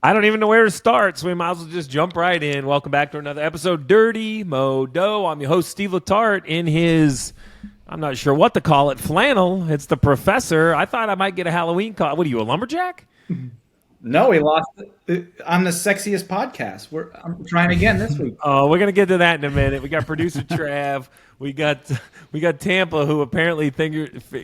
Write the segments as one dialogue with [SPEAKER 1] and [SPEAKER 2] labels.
[SPEAKER 1] I don't even know where to start, so we might as well just jump right in. Welcome back to another episode, Dirty Modo. I'm your host, Steve Letarte, in his, I'm not sure what to call it, flannel. It's the professor. I thought I might get a Halloween call. What are you, a lumberjack?
[SPEAKER 2] No, we lost it. I'm the sexiest podcast. I'm trying again this week.
[SPEAKER 1] Oh, we're gonna get to that in a minute. We got producer Trav. We got Tampa, who apparently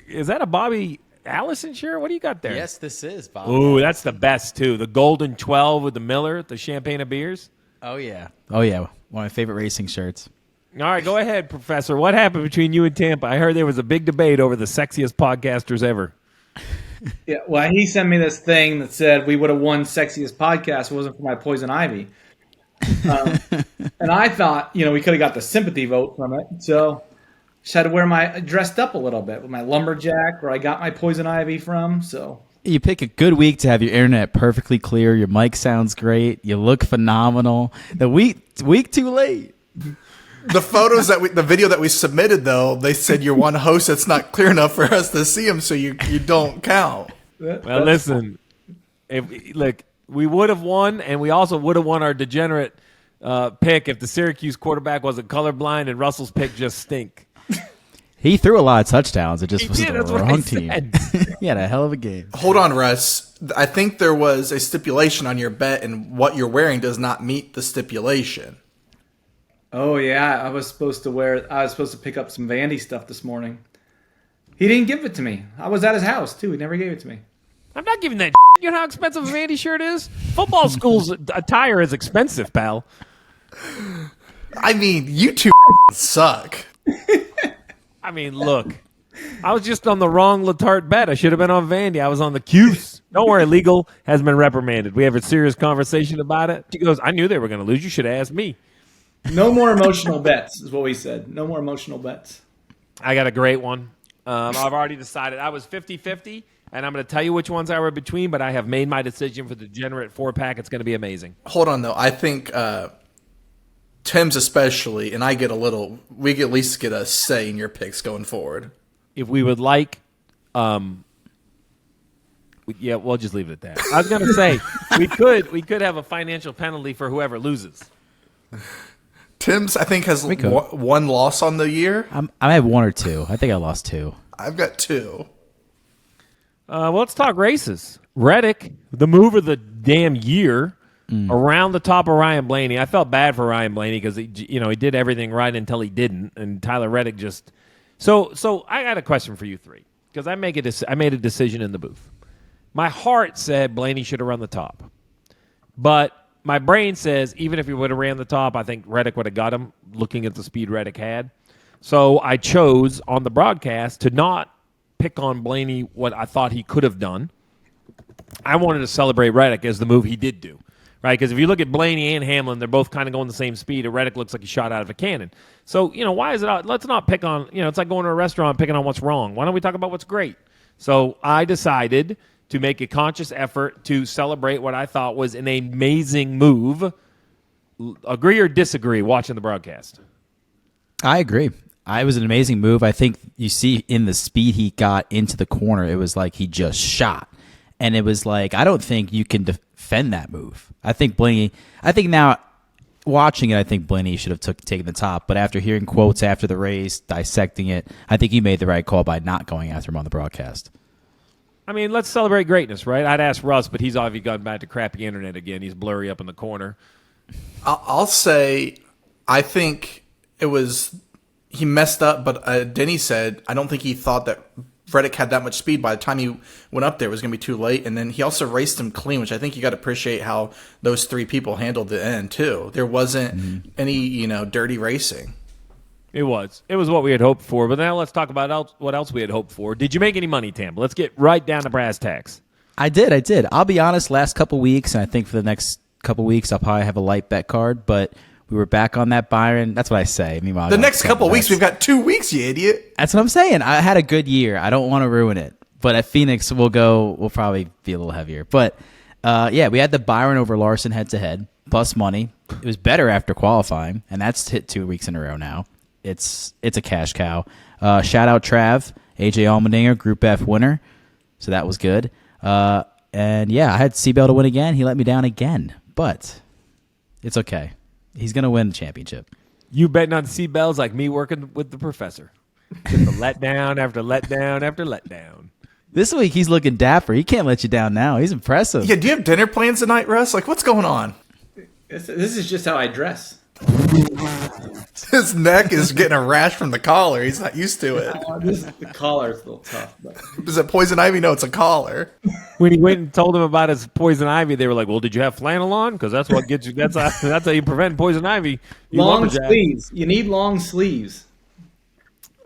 [SPEAKER 1] is that a Bobby Allison shirt? What do you got there?
[SPEAKER 3] Yes, this is Bobby.
[SPEAKER 1] Ooh, that's the best too. The Golden 12 with the Miller, the champagne of beers.
[SPEAKER 3] Oh yeah. One of my favorite racing shirts.
[SPEAKER 1] All right, go ahead, Professor. What happened between you and Tampa? I heard there was a big debate over the sexiest podcasters ever.
[SPEAKER 2] Yeah, well, he sent me this thing that said we would have won sexiest podcast if it wasn't for my poison ivy. And I thought, we could have got the sympathy vote from it. So just had to wear dressed up a little bit with my lumberjack where I got my poison ivy from. So
[SPEAKER 3] you pick a good week to have your internet perfectly clear. Your mic sounds great. You look phenomenal. The week too late.
[SPEAKER 4] The photos the video that we submitted, though, they said you're one host that's not clear enough for us to see them, so you don't count.
[SPEAKER 1] Well, listen, we would have won, and we also would have won our degenerate pick if the Syracuse quarterback wasn't colorblind and Russell's pick just stink.
[SPEAKER 3] He threw a lot of touchdowns. It just was the wrong team. He had a hell of a game.
[SPEAKER 4] Hold on, Russ. I think there was a stipulation on your bet, and what you're wearing does not meet the stipulation.
[SPEAKER 2] Oh yeah, I was supposed to pick up some Vandy stuff this morning. He didn't give it to me. I was at his house too. He never gave it to me. I'm
[SPEAKER 1] not giving that. You know how expensive a Vandy shirt is? Football school's attire is expensive, pal.
[SPEAKER 4] I mean, you two suck.
[SPEAKER 1] I mean, look. I was just on the wrong Letarte bet. I should have been on Vandy. I was on the Cuse. Don't worry, legal has been reprimanded. We have a serious conversation about it. She goes, I knew they were going to lose. You should have asked me.
[SPEAKER 2] No more emotional bets is what we said. No more emotional bets.
[SPEAKER 1] I got a great one. I've already decided. I was 50-50, and I'm going to tell you which ones I were between, but I have made my decision for the degenerate 4-pack. It's going to be amazing.
[SPEAKER 4] Hold on, though. I think Tim's especially, and we at least get a say in your picks going forward.
[SPEAKER 1] If we would like, we'll just leave it at that. I was going to say, we could have a financial penalty for whoever loses.
[SPEAKER 4] Tim's, I think, has one loss on the year.
[SPEAKER 3] I have one or two. I think I lost two.
[SPEAKER 4] I've got two.
[SPEAKER 1] Well, let's talk races. Reddick, the move of the damn year, around the top of Ryan Blaney. I felt bad for Ryan Blaney because he did everything right until he didn't, and Tyler Reddick just. So I got a question for you three because I made a decision in the booth. My heart said Blaney should have run the top, but my brain says even if he would have ran the top, I think Reddick would have got him looking at the speed Reddick had. So I chose on the broadcast to not pick on Blaney what I thought he could have done. I wanted to celebrate Reddick as the move he did do, right? Because if you look at Blaney and Hamlin, they're both kind of going the same speed, and Reddick looks like he shot out of a cannon. So, why is it? Let's not pick on, it's like going to a restaurant picking on what's wrong. Why don't we talk about what's great? So I decided to make a conscious effort to celebrate what I thought was an amazing move. Agree or disagree watching the broadcast?
[SPEAKER 3] I agree. It was an amazing move. I think you see in the speed he got into the corner, it was like he just shot. And it was like, I don't think you can defend that move. I think now watching it, I think Blaney should have taken the top. But after hearing quotes after the race, dissecting it, I think he made the right call by not going after him on the broadcast.
[SPEAKER 1] I mean, let's celebrate greatness, right? I'd ask Russ, but he's obviously gone back to crappy internet again. He's blurry up in the corner.
[SPEAKER 4] I'll say I think he messed up, but Denny said I don't think he thought that Reddick had that much speed. By the time he went up there, it was going to be too late. And then he also raced him clean, which I think you got to appreciate how those three people handled the end, too. There wasn't any, dirty racing.
[SPEAKER 1] It was what we had hoped for. But now let's talk about what else we had hoped for. Did you make any money, Tampa? Let's get right down to brass tacks.
[SPEAKER 3] I did. I'll be honest, last couple weeks, and I think for the next couple weeks, I'll probably have a light bet card. But we were back on that Byron. That's what I say. Meanwhile,
[SPEAKER 4] the next couple weeks, we've got 2 weeks, you idiot.
[SPEAKER 3] That's what I'm saying. I had a good year. I don't want to ruin it. But at Phoenix, we'll probably be a little heavier. But, we had the Byron over Larson head-to-head, plus money. It was better after qualifying, and that's hit 2 weeks in a row now. It's a cash cow. Shout out Trav, AJ Allmendinger, Group F winner. So that was good. And yeah, I had Seabell to win again. He let me down again, but it's okay. He's going to win the championship.
[SPEAKER 1] You betting on Seabells like me working with the professor. Just a letdown after letdown after letdown.
[SPEAKER 3] This week he's looking dapper. He can't let you down now. He's impressive.
[SPEAKER 4] Yeah, do you have dinner plans tonight, Russ? Like, what's going on?
[SPEAKER 2] This is just how I dress.
[SPEAKER 4] His neck is getting a rash from the collar. He's not used to it.
[SPEAKER 2] The collar's a little tough. But.
[SPEAKER 4] Is it poison ivy? No, it's a collar.
[SPEAKER 1] When he went and told him about his poison ivy, they were like, "Well, did you have flannel on? Because that's what gets you. That's how you prevent poison ivy."
[SPEAKER 2] Long sleeves. You need long sleeves.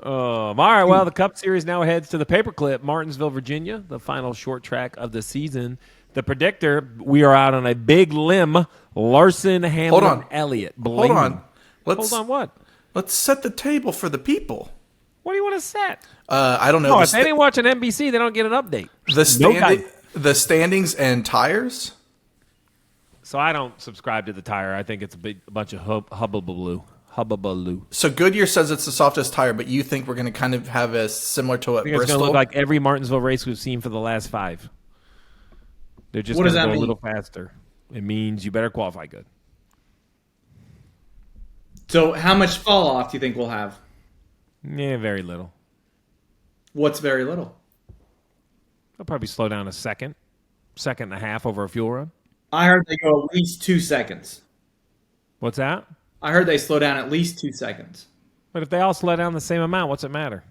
[SPEAKER 1] All right. Well, the Cup Series now heads to the Paperclip, Martinsville, Virginia, the final short track of the season. The predictor, we are out on a big limb. Larson, Hamlin, Elliott, Blaney.
[SPEAKER 4] Hold on.
[SPEAKER 1] Hold on. What?
[SPEAKER 4] Let's set the table for the people.
[SPEAKER 1] What do you want to set?
[SPEAKER 4] I don't know.
[SPEAKER 1] No, if they didn't watch an NBC, they don't get an update.
[SPEAKER 4] The standings and tires.
[SPEAKER 1] So I don't subscribe to the tire. I think it's a bunch of hubbubaloo.
[SPEAKER 4] So Goodyear says it's the softest tire, but you think we're going to kind of have a similar to what
[SPEAKER 1] I think
[SPEAKER 4] Bristol?
[SPEAKER 1] it's going to look like every Martinsville race we've seen for the last 5. They're just going to go a little faster. It means you better qualify good.
[SPEAKER 2] So how much fall off do you think we'll have?
[SPEAKER 1] Yeah, very little.
[SPEAKER 2] What's very little?
[SPEAKER 1] They'll probably slow down a second and a half over a fuel run.
[SPEAKER 2] I heard they go at least 2 seconds.
[SPEAKER 1] What's that?
[SPEAKER 2] I heard they slow down at least 2 seconds.
[SPEAKER 1] But if they all slow down the same amount, what's it matter?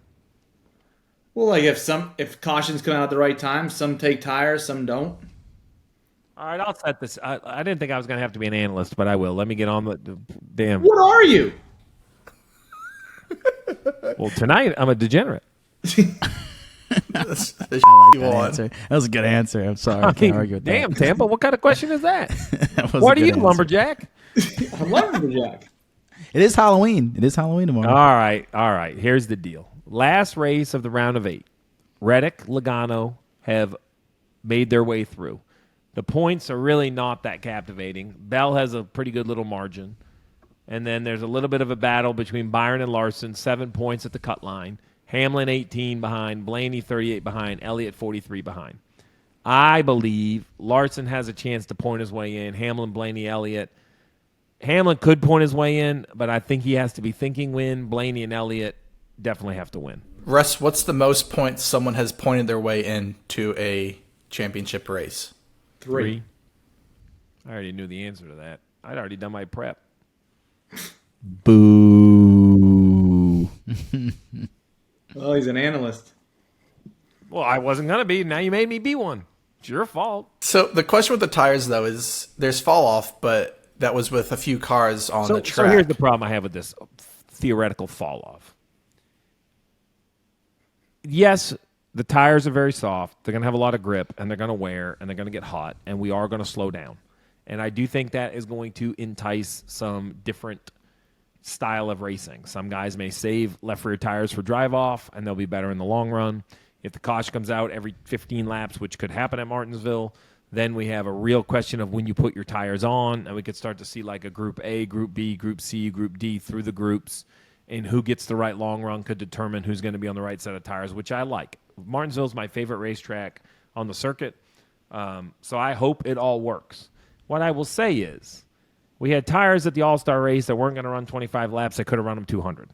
[SPEAKER 2] Well, like if cautions come out at the right time, some take tires, some don't.
[SPEAKER 1] All right, I'll set this. I didn't think I was going to have to be an analyst, but I will. Let me get on the damn.
[SPEAKER 2] What are you?
[SPEAKER 1] Well, tonight I'm a degenerate.
[SPEAKER 3] That was a good answer. I'm sorry. I can't argue with that.
[SPEAKER 1] Damn, Tampa, what kind of question is that? What are you, lumberjack?
[SPEAKER 2] I'm lumberjack.
[SPEAKER 3] It is Halloween. It is Halloween tomorrow.
[SPEAKER 1] All right. Here's the deal. Last race of the round of 8. Reddick, Logano have made their way through. The points are really not that captivating. Bell has a pretty good little margin. And then there's a little bit of a battle between Byron and Larson, 7 points at the cut line. Hamlin 18 behind, Blaney 38 behind, Elliott 43 behind. I believe Larson has a chance to point his way in. Hamlin, Blaney, Elliott. Hamlin could point his way in, but I think he has to be thinking win. Blaney and Elliott definitely have to win.
[SPEAKER 4] Russ, what's the most points someone has pointed their way into a championship race?
[SPEAKER 2] 3.
[SPEAKER 1] I already knew the answer to that. I'd already done my prep.
[SPEAKER 3] Boo.
[SPEAKER 2] Oh, he's an analyst.
[SPEAKER 1] Well, I wasn't going to be. Now you made me be one. It's your fault.
[SPEAKER 4] So the question with the tires, though, is there's fall off, but that was with a few cars on the track.
[SPEAKER 1] So here's the problem I have with this theoretical fall off. Yes, the tires are very soft. They're going to have a lot of grip, and they're going to wear, and they're going to get hot, and we are going to slow down. And I do think that is going to entice some different style of racing. Some guys may save left rear tires for drive off, and they'll be better in the long run. If the caution comes out every 15 laps, which could happen at Martinsville, then we have a real question of when you put your tires on, and we could start to see like a Group A, Group B, Group C, Group D through the groups, and who gets the right long run could determine who's going to be on the right set of tires, which I like. Martinsville is my favorite racetrack on the circuit, so I hope it all works. What I will say is we had tires at the All-Star race that weren't going to run 25 laps. They could have run them 200.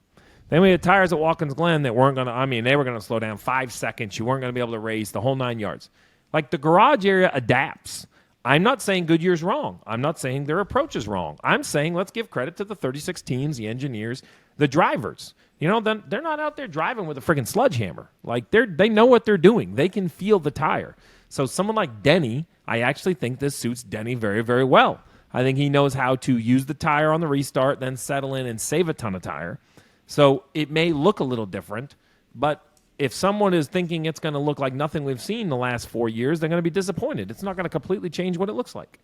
[SPEAKER 1] Then we had tires at Watkins Glen that weren't going to, they were going to slow down 5 seconds. You weren't going to be able to race the whole 9 yards. Like, the garage area adapts. I'm not saying Goodyear's wrong. I'm not saying their approach is wrong. I'm saying let's give credit to the 36 teams, the engineers, the drivers. You know, they're not out there driving with a friggin' sledgehammer. Like, they know what they're doing. They can feel the tire. So someone like Denny, I actually think this suits Denny very, very well. I think he knows how to use the tire on the restart, then settle in and save a ton of tire. So it may look a little different, but if someone is thinking it's going to look like nothing we've seen the last 4 years, they're going to be disappointed. It's not going to completely change what it looks like.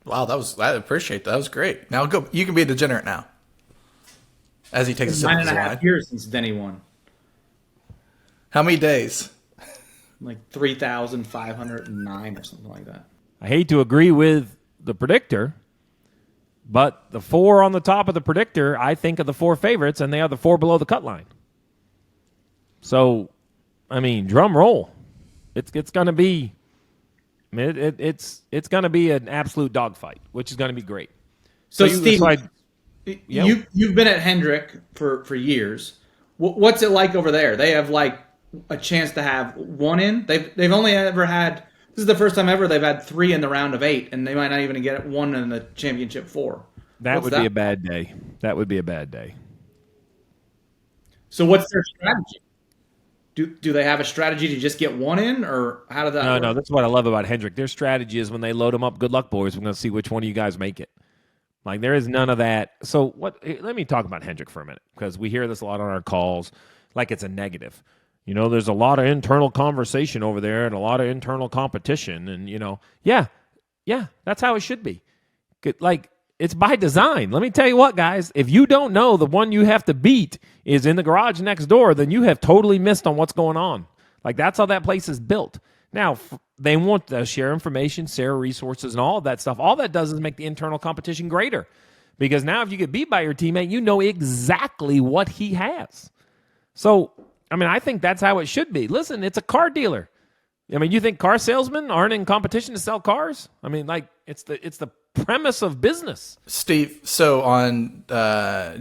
[SPEAKER 4] Wow, I appreciate that. That was great. Now go. You can be a degenerate now. As he takes a sip of his wine.
[SPEAKER 2] 9.5 years since Denny won.
[SPEAKER 4] How many days?
[SPEAKER 2] Like 3,509 or something like that.
[SPEAKER 1] I hate to agree with the predictor, but the 4 on the top of the predictor, I think, are the 4 favorites, and they are the 4 below the cut line. So, drum roll. It's going to be. I mean, it's going to be an absolute dogfight, which is going to be great.
[SPEAKER 2] So Steve, you've been at Hendrick for years. What's it like over there? They have like a chance to have one in. They've only ever had. This is the first time ever they've had 3 in the round of 8, and they might not even get one in the championship 4.
[SPEAKER 1] That would be a bad day. That would be a bad day.
[SPEAKER 2] So what's their strategy? Do they have a strategy to just get one in, or how does that work?
[SPEAKER 1] No, that's what I love about Hendrick. Their strategy is when they load them up, good luck, boys. We're going to see which one of you guys make it. Like, there is none of that. So let me talk about Hendrick for a minute, because we hear this a lot on our calls like it's a negative. There's a lot of internal conversation over there and a lot of internal competition. And, yeah, that's how it should be. Like, it's by design. Let me tell you what, guys. If you don't know the one you have to beat is in the garage next door, then you have totally missed on what's going on. Like, that's how that place is built. Now, they want to share information, share resources, and all of that stuff. All that does is make the internal competition greater. Because now if you get beat by your teammate, you know exactly what he has. So, I think that's how it should be. Listen, it's a car dealer. You think car salesmen aren't in competition to sell cars? It's the premise of business.
[SPEAKER 4] Steve, so on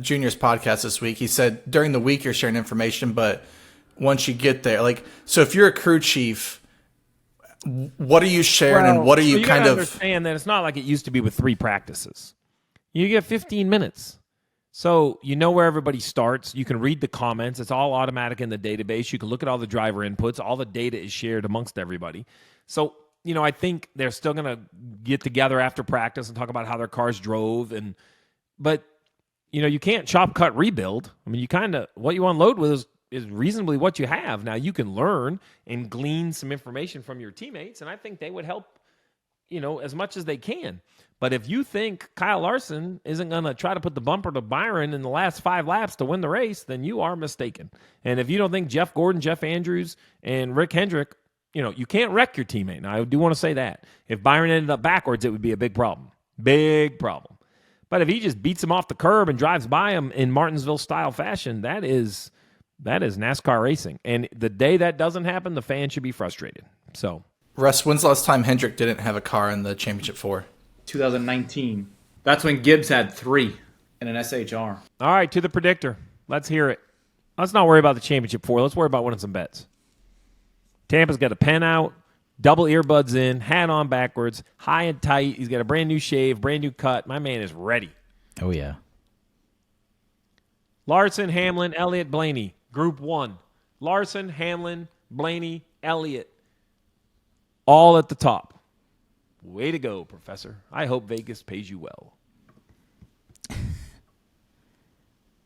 [SPEAKER 4] Junior's podcast this week, he said during the week you're sharing information, but once you get there, so if you're a crew chief, what are you sharing and what are you kind of
[SPEAKER 1] understand that it's not like it used to be with 3 practices. You get 15 minutes. So you know where everybody starts. You can read the comments. It's all automatic in the database. You can look at all the driver inputs. All the data is shared amongst everybody. So, I think they're still going to get together after practice and talk about how their cars drove. But you can't chop, cut, rebuild. You what you unload with is reasonably what you have. Now, you can learn and glean some information from your teammates, and I think they would help, as much as they can. But if you think Kyle Larson isn't going to try to put the bumper to Byron in the last 5 laps to win the race, then you are mistaken. And if you don't think Jeff Gordon, Jeff Andrews, and Rick Hendrick, you can't wreck your teammate. Now, I do want to say that. If Byron ended up backwards, it would be a big problem. Big problem. But if he just beats him off the curb and drives by him in Martinsville-style fashion, that is NASCAR racing. And the day that doesn't happen, the fans should be frustrated. So,
[SPEAKER 4] Russ, when's the last time Hendrick didn't have a car in the championship 4?
[SPEAKER 2] 2019. That's when Gibbs had 3 in an SHR.
[SPEAKER 1] All right, to the predictor. Let's hear it. Let's not worry about the championship 4. Let's worry about winning some bets. Tampa's got a pen out, double earbuds in, hat on backwards, high and tight. He's got a brand new shave, brand new cut. My man is ready.
[SPEAKER 3] Oh, yeah.
[SPEAKER 1] Larson, Hamlin, Elliott, Blaney. Group 1. Larson, Hamlin, Blaney, Elliott. All at the top. Way to go, Professor. I hope Vegas pays you well.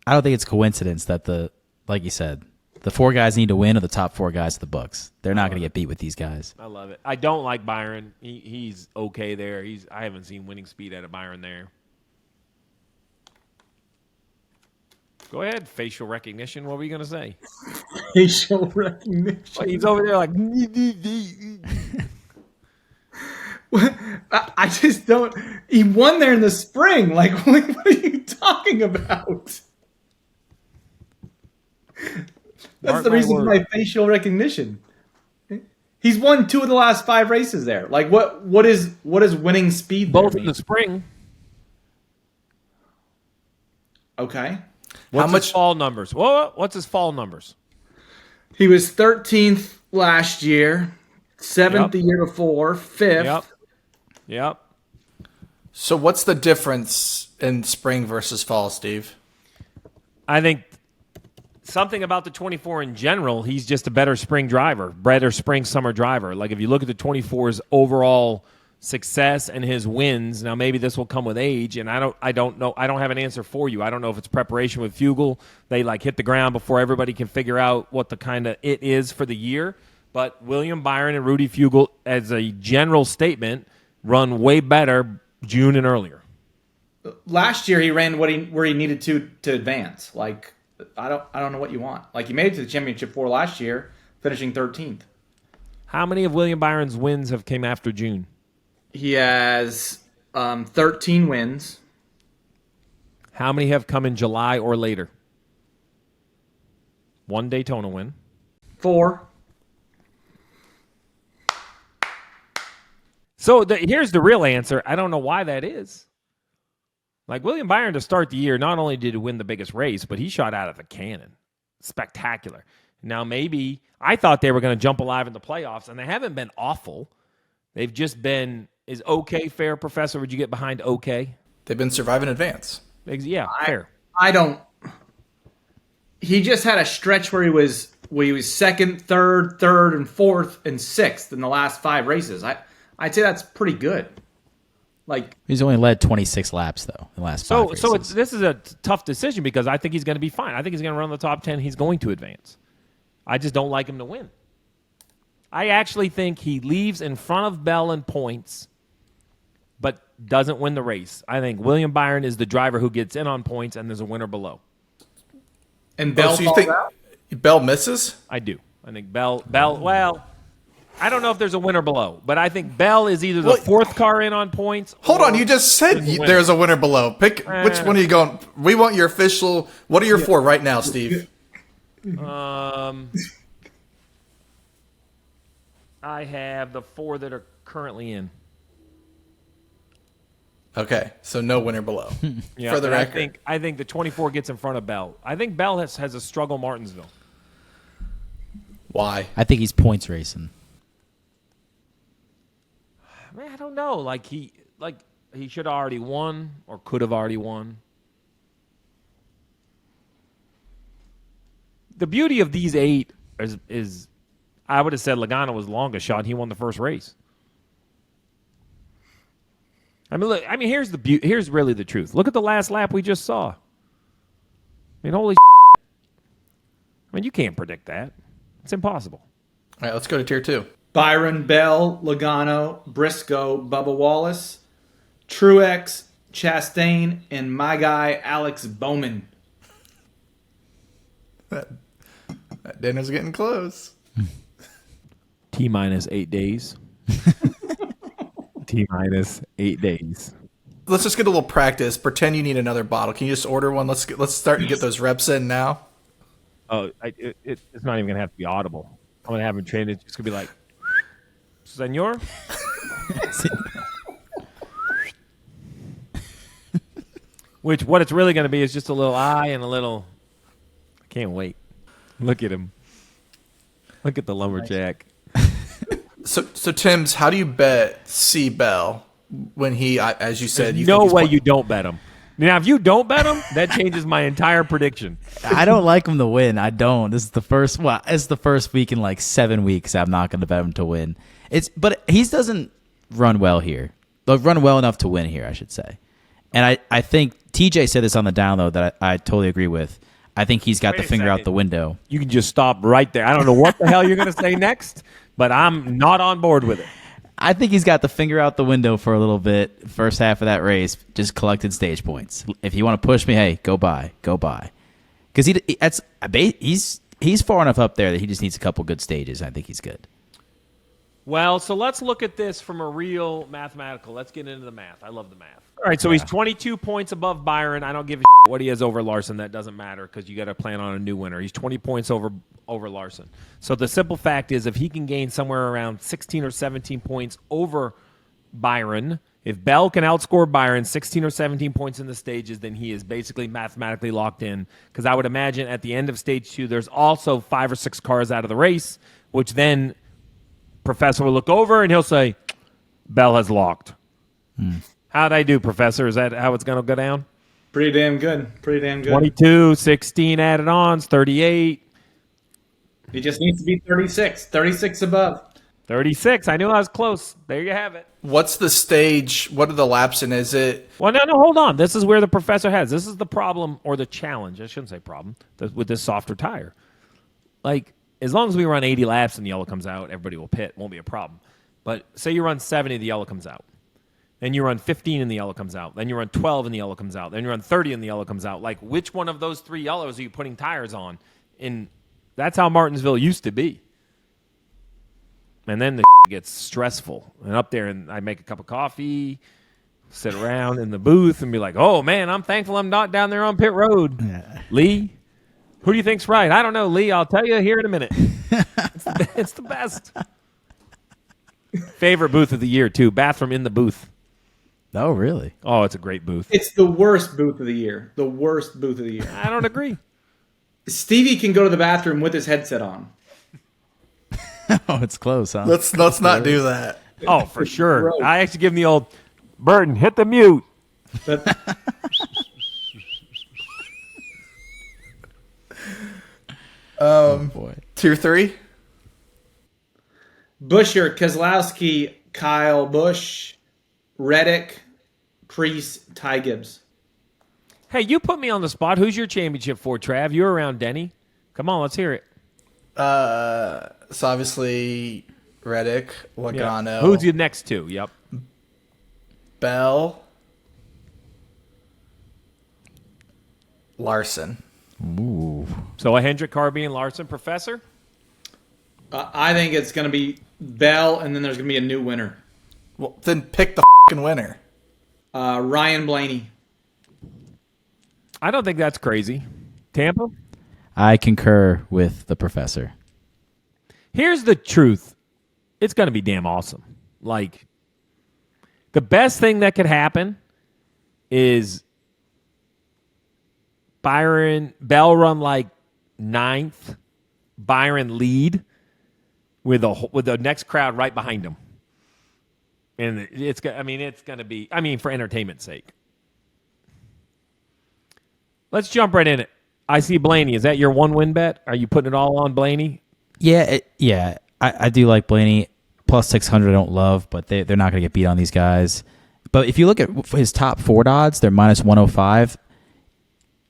[SPEAKER 3] I don't think it's coincidence that like you said, the 4 guys need to win are the top 4 guys of the books. They're not going to get beat with these guys.
[SPEAKER 1] I love it. I don't like Byron. He's okay there. I haven't seen winning speed out of Byron there. Go ahead, facial recognition. What were you going to say?
[SPEAKER 2] Facial recognition.
[SPEAKER 1] Well, he's over there like...
[SPEAKER 2] I just don't... He won there in the spring. Like, what are you talking about? That's the reason for my facial recognition. He's won 2 of the last 5 races there. Like, what is winning speed there?
[SPEAKER 1] Both in the spring.
[SPEAKER 2] Okay.
[SPEAKER 1] What's his fall numbers? What's his fall numbers?
[SPEAKER 2] He was 13th last year, 7th the year before, 5th.
[SPEAKER 1] Yep.
[SPEAKER 4] So what's the difference in spring versus fall, Steve?
[SPEAKER 1] I think something about the 24 in general, he's just a better spring driver, better spring-summer driver. Like, if you look at the 24's overall success and his wins, now maybe this will come with age, and I don't know. I don't have an answer for you. I don't know if it's preparation with Fugle. They, hit the ground before everybody can figure out what the kind of it is for the year. But William Byron and Rudy Fugle, as a general statement, run way better June and earlier.
[SPEAKER 2] Last year he ran where he needed to advance. Like, I don't know what you want. Like, he made it to the championship 4 last year, finishing 13th.
[SPEAKER 1] How many of William Byron's wins have came after June?
[SPEAKER 2] He has 13 wins.
[SPEAKER 1] How many have come in July or later? 1 Daytona win.
[SPEAKER 2] 4.
[SPEAKER 1] So here's the real answer. I don't know why that is. Like William Byron to start the year, not only did he win the biggest race, but he shot out of the cannon. Spectacular. Now, maybe I thought they were going to jump alive in the playoffs, and they haven't been awful. They've just been, is okay fair, Professor? Would you get behind okay?
[SPEAKER 4] They've been surviving advance.
[SPEAKER 1] Yeah, fair.
[SPEAKER 2] I don't. He just had a stretch where he was second, third, and fourth, and sixth in the last 5 races. I'd say that's pretty good. Like
[SPEAKER 3] He's only led 26 laps, though, in the last 5 races.
[SPEAKER 1] So this is a tough decision because I think he's going to be fine. I think he's going to run the top 10. He's going to advance. I just don't like him to win. I actually think he leaves in front of Bell in points, but doesn't win the race. I think William Byron is the driver who gets in on points, and there's a winner below.
[SPEAKER 2] And Bell
[SPEAKER 4] so you think
[SPEAKER 2] out?
[SPEAKER 4] Bell misses?
[SPEAKER 1] I do. I think Bell, well, I don't know if there's a winner below, but I think Bell is either the 4th car in on points.
[SPEAKER 4] Hold on, you just said there's a winner below. Pick which one are you going? We want your official. What are your 4 right now, Steve?
[SPEAKER 1] I have the 4 that are currently in.
[SPEAKER 4] Okay, so no winner below.
[SPEAKER 1] Yeah,
[SPEAKER 4] for the record.
[SPEAKER 1] I think the 24 gets in front of Bell. I think Bell has a struggle Martinsville.
[SPEAKER 4] Why?
[SPEAKER 3] I think he's points racing.
[SPEAKER 1] Man, I don't know. Like he should have already won or could have already won. The beauty of these 8 is I would have said Logano was the longest shot. And he won the first race. Look. Here's here's really the truth. Look at the last lap we just saw. Holy. You can't predict that. It's impossible.
[SPEAKER 4] All right, let's go to tier 2.
[SPEAKER 2] Byron, Bell, Logano, Briscoe, Bubba Wallace, Truex, Chastain, and my guy Alex Bowman.
[SPEAKER 4] That dinner's getting close.
[SPEAKER 1] T-minus 8 days. T-minus 8 days.
[SPEAKER 4] Let's just get a little practice. Pretend you need another bottle. Can you just order one? Let's start and get those reps in now.
[SPEAKER 1] Oh, it's not even gonna have to be audible. I'm gonna have him trained. It's just gonna be like, Senor. Which what it's really gonna be is just a little eye and a little. I can't wait. Look at him. Look at the lumberjack.
[SPEAKER 4] So Timms, how do you bet C Bell when he, as you said,
[SPEAKER 1] no way you don't bet him. Now, if you don't bet him, that changes my entire prediction.
[SPEAKER 3] I don't like him to win. I don't. This is the first. Well, it's the first week in like 7 weeks. I'm not going to bet him to win. But he doesn't run well here. They'll run well enough to win here, I should say. And I think TJ said this on the down low that I totally agree with. I think he's got the finger out the window.
[SPEAKER 1] You can just stop right there. I don't know what the hell you're going to say next, but I'm not on board with it.
[SPEAKER 3] I think he's got the finger out the window for a little bit. First half of that race, just collected stage points. If you want to push me, hey, go by. Because he's far enough up there that he just needs a couple good stages. I think he's good.
[SPEAKER 1] Well, so let's look at this from a real mathematical. Let's get into the math. I love the math. All right, so he's 22 points above Byron. I don't give a shit what he has over Larson. That doesn't matter because you got to plan on a new winner. He's 20 points over Larson. So the simple fact is if he can gain somewhere around 16 or 17 points over Byron, if Bell can outscore Byron 16 or 17 points in the stages, then he is basically mathematically locked in because I would imagine at the end of stage 2, there's also 5 or 6 cars out of the race, which then Professor will look over and he'll say, Bell has locked. How'd I do, Professor? Is that how it's going to go down?
[SPEAKER 2] Pretty damn good.
[SPEAKER 1] 22, 16 added ons, 38.
[SPEAKER 2] He just needs to be 36. 36 above.
[SPEAKER 1] 36. I knew I was close. There you have it.
[SPEAKER 4] What's the stage? What are the laps in? Is it?
[SPEAKER 1] Well, no, hold on. This is where the Professor has. This is the problem or the challenge. I shouldn't say problem with this softer tire. Like, as long as we run 80 laps and the yellow comes out, everybody will pit. Won't be a problem. But say you run 70, the yellow comes out. Then you run 15 and the yellow comes out. Then you run 12 and the yellow comes out. Then you run 30 and the yellow comes out. Like, which one of those 3 yellows are you putting tires on? And that's how Martinsville used to be. And then the gets stressful. And up there, and I make a cup of coffee, sit around in the booth, and be like, oh, man, I'm thankful I'm not down there on pit road. Yeah. Lee, who do you think's right? I don't know, Lee. I'll tell you here in a minute. It's the best. Favorite booth of the year, too. Bathroom in the booth.
[SPEAKER 3] Oh, really?
[SPEAKER 1] Oh, it's a great booth.
[SPEAKER 2] It's the worst booth of the year. The worst booth of the year.
[SPEAKER 1] I don't agree.
[SPEAKER 2] Stevie can go to the bathroom with his headset on.
[SPEAKER 3] Oh, it's close, huh?
[SPEAKER 4] Let's not do that.
[SPEAKER 1] Oh, for sure.
[SPEAKER 2] Gross.
[SPEAKER 1] I actually give him the old, Burton, hit the mute.
[SPEAKER 2] That-
[SPEAKER 3] Boy.
[SPEAKER 4] Tier 3.
[SPEAKER 2] Busher, Keselowski, Kyle Busch, Reddick, Priest, Ty Gibbs.
[SPEAKER 1] Hey, you put me on the spot. Who's your championship for, Trav? You're around Denny. Come on, let's hear it.
[SPEAKER 4] So obviously Reddick,
[SPEAKER 1] Yeah.
[SPEAKER 4] Logano,
[SPEAKER 1] Who's your next two? Yep.
[SPEAKER 4] Bell, Larson.
[SPEAKER 3] Ooh.
[SPEAKER 1] So a Hendrick, Carby, and Larson, Professor?
[SPEAKER 2] I think it's going to be Bell, and then there's going to be a new winner.
[SPEAKER 4] Well, then pick the winner.
[SPEAKER 2] Ryan Blaney.
[SPEAKER 1] I don't think that's crazy. Tampa?
[SPEAKER 3] I concur with the professor.
[SPEAKER 1] Here's the truth. It's going to be damn awesome. Like, the best thing that could happen is Bell run like ninth, Byron lead with the next crowd right behind him. And it's going to be, for entertainment's sake. Let's jump right in it. I see Blaney. Is that your 1-win bet? Are you putting it all on Blaney?
[SPEAKER 3] Yeah, I do like Blaney. Plus 600 I don't love, but they're not going to get beat on these guys. But if you look at his top 4 odds, they're minus 105.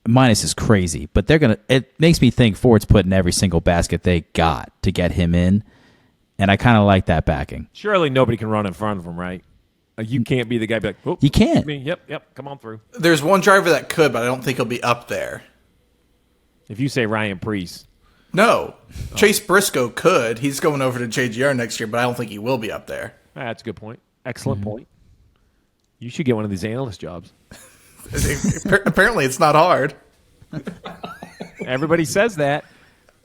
[SPEAKER 3] Minus is crazy, but it makes me think Ford's putting every single basket they got to get him in, and I kind of like that backing.
[SPEAKER 1] Surely nobody can run in front of him, right? Like, you can't be the guy be like, oh,
[SPEAKER 3] You can't.
[SPEAKER 1] me. Yep, come on through.
[SPEAKER 4] There's one driver that could, but I don't think he'll be up there.
[SPEAKER 1] If you say Ryan Priest.
[SPEAKER 4] No. Chase Briscoe could. He's going over to JGR next year, but I don't think he will be up there.
[SPEAKER 1] That's a good point. Excellent point. You should get one of these analyst jobs.
[SPEAKER 4] Apparently, it's not hard.
[SPEAKER 1] Everybody says that.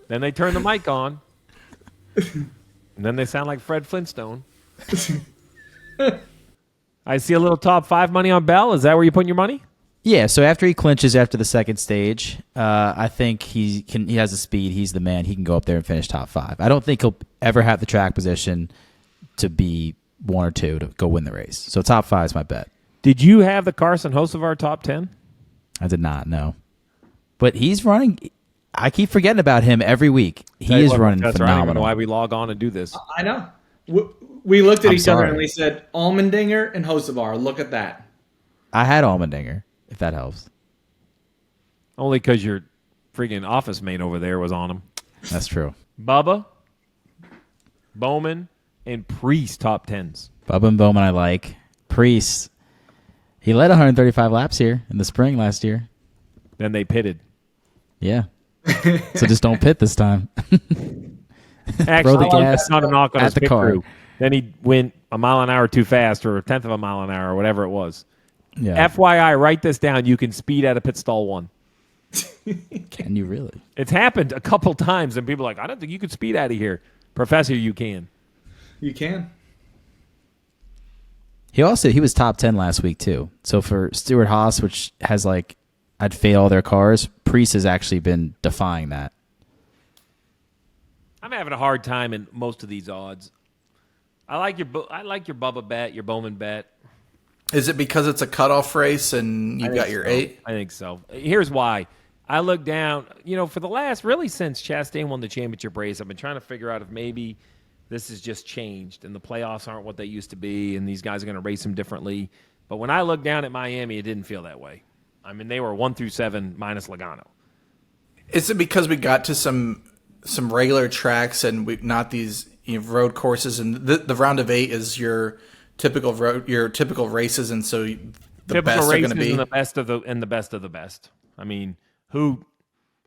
[SPEAKER 1] Then they turn the mic on. And then they sound like Fred Flintstone. I see a little top 5 money on Bell. Is that where you're putting your money?
[SPEAKER 3] Yeah, so after he clinches after the second stage, I think he has the speed. He's the man. He can go up there and finish top 5. I don't think he'll ever have the track position to be 1 or 2 to go win the race. So top 5 is my bet.
[SPEAKER 1] Did you have the Carson Hocevar top 10?
[SPEAKER 3] I did not, no. But he's running. I keep forgetting about him every week. He is running
[SPEAKER 1] That's right. I don't even know
[SPEAKER 3] phenomenal.
[SPEAKER 1] why we log on and do this.
[SPEAKER 2] I know. We looked at
[SPEAKER 3] I'm
[SPEAKER 2] each other
[SPEAKER 3] sorry.
[SPEAKER 2] and we said, Allmendinger and Hocevar. Look at that.
[SPEAKER 3] I had Allmendinger, if that helps.
[SPEAKER 1] Only because your freaking office mate over there was on him.
[SPEAKER 3] That's true.
[SPEAKER 1] Bubba, Bowman, and Priest top 10s.
[SPEAKER 3] Bubba and Bowman I like. Priest, he led 135 laps here in the spring last year.
[SPEAKER 1] Then they pitted.
[SPEAKER 3] Yeah. So just don't pit this time.
[SPEAKER 1] Actually,
[SPEAKER 3] the gas
[SPEAKER 1] that's not a knock on
[SPEAKER 3] at
[SPEAKER 1] his
[SPEAKER 3] the
[SPEAKER 1] pit
[SPEAKER 3] car.
[SPEAKER 1] crew. Then he went a mile an hour too fast, or a tenth of a mile an hour, or whatever it was.
[SPEAKER 3] Yeah.
[SPEAKER 1] FYI, write this down. You can speed out of pit stall 1.
[SPEAKER 3] Can you really?
[SPEAKER 1] It's happened a couple times, and people are like, I don't think you could speed out of here. Professor, you can.
[SPEAKER 2] You can.
[SPEAKER 3] He was top 10 last week too. So for Stewart Haas, which has I'd fade all their cars, Priest has actually been defying that.
[SPEAKER 1] I'm having a hard time in most of these odds. I like your Bubba bet, your Bowman bet.
[SPEAKER 4] Is it because it's a cutoff race and you've got your 8?
[SPEAKER 1] I think so. Here's why. I look down, for the last, really since Chastain won the championship race, I've been trying to figure out if maybe this has just changed and the playoffs aren't what they used to be and these guys are going to race them differently. But when I looked down at Miami, it didn't feel that way. I mean, they were 1 through 7 minus Logano.
[SPEAKER 4] Is it because we got to some regular tracks and not these road courses, and the round of 8 is your typical races, and so the
[SPEAKER 1] Typical
[SPEAKER 4] best are going to
[SPEAKER 1] races
[SPEAKER 4] be
[SPEAKER 1] and the best of the best. I mean, who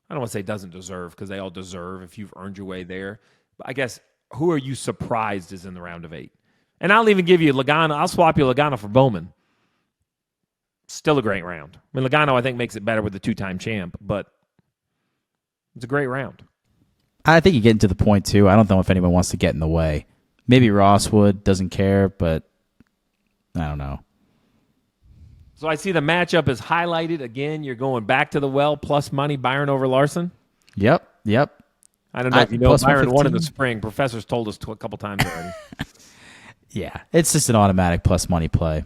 [SPEAKER 1] I don't want to say doesn't deserve, because they all deserve if you've earned your way there. But I guess who are you surprised is in the round of 8? And I'll even give you Logano. I'll swap you Logano for Bowman. Still a great round. I mean, Logano I think makes it better with the 2-time champ, but it's a great round.
[SPEAKER 3] I think you get into the point too. I don't know if anyone wants to get in the way Maybe Ross would, doesn't care, but I don't know.
[SPEAKER 1] So I see the matchup is highlighted. Again, you're going back to the well, plus money, Byron over Larson.
[SPEAKER 3] Yep.
[SPEAKER 1] I don't know if you know
[SPEAKER 3] plus
[SPEAKER 1] Byron won in the
[SPEAKER 3] 115.
[SPEAKER 1] spring. Professor's told us a couple times already.
[SPEAKER 3] Yeah, it's just an automatic plus money play.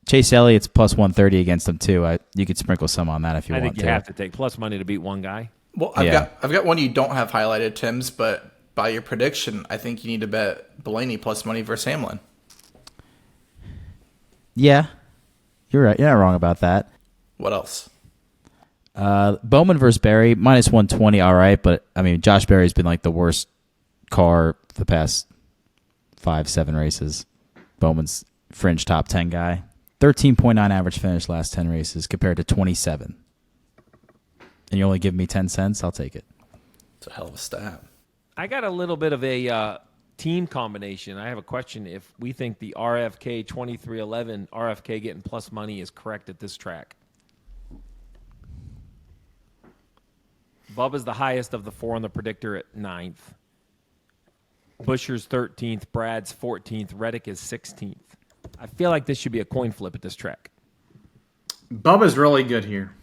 [SPEAKER 3] Chase Elliott's plus 130 against them too. You could sprinkle some on that if you
[SPEAKER 1] I
[SPEAKER 3] want
[SPEAKER 1] think you have to take plus money to beat one guy.
[SPEAKER 4] Well, I've got one you don't have highlighted, Tim's, but by your prediction, I think you need to bet Blaney plus money versus Hamlin.
[SPEAKER 3] Yeah, you're right. You're not wrong about that.
[SPEAKER 4] What else?
[SPEAKER 3] Bowman versus Berry, minus 120, all right. But, I mean, Josh Berry's been like the worst car for the past 5-7 races. Bowman's fringe top 10 guy. 13.9 average finish last 10 races compared to 27. And you only give me 10 cents, I'll take it.
[SPEAKER 4] It's a hell of a stat.
[SPEAKER 1] I got a little bit of a team combination. I have a question if we think the RFK 2311 RFK getting plus money is correct at this track. Bubba's the highest of the four on the predictor at 9th. Buscher's 13th. Brad's 14th. Reddick is 16th. I feel like this should be a coin flip at this track.
[SPEAKER 2] Bubba's really good here.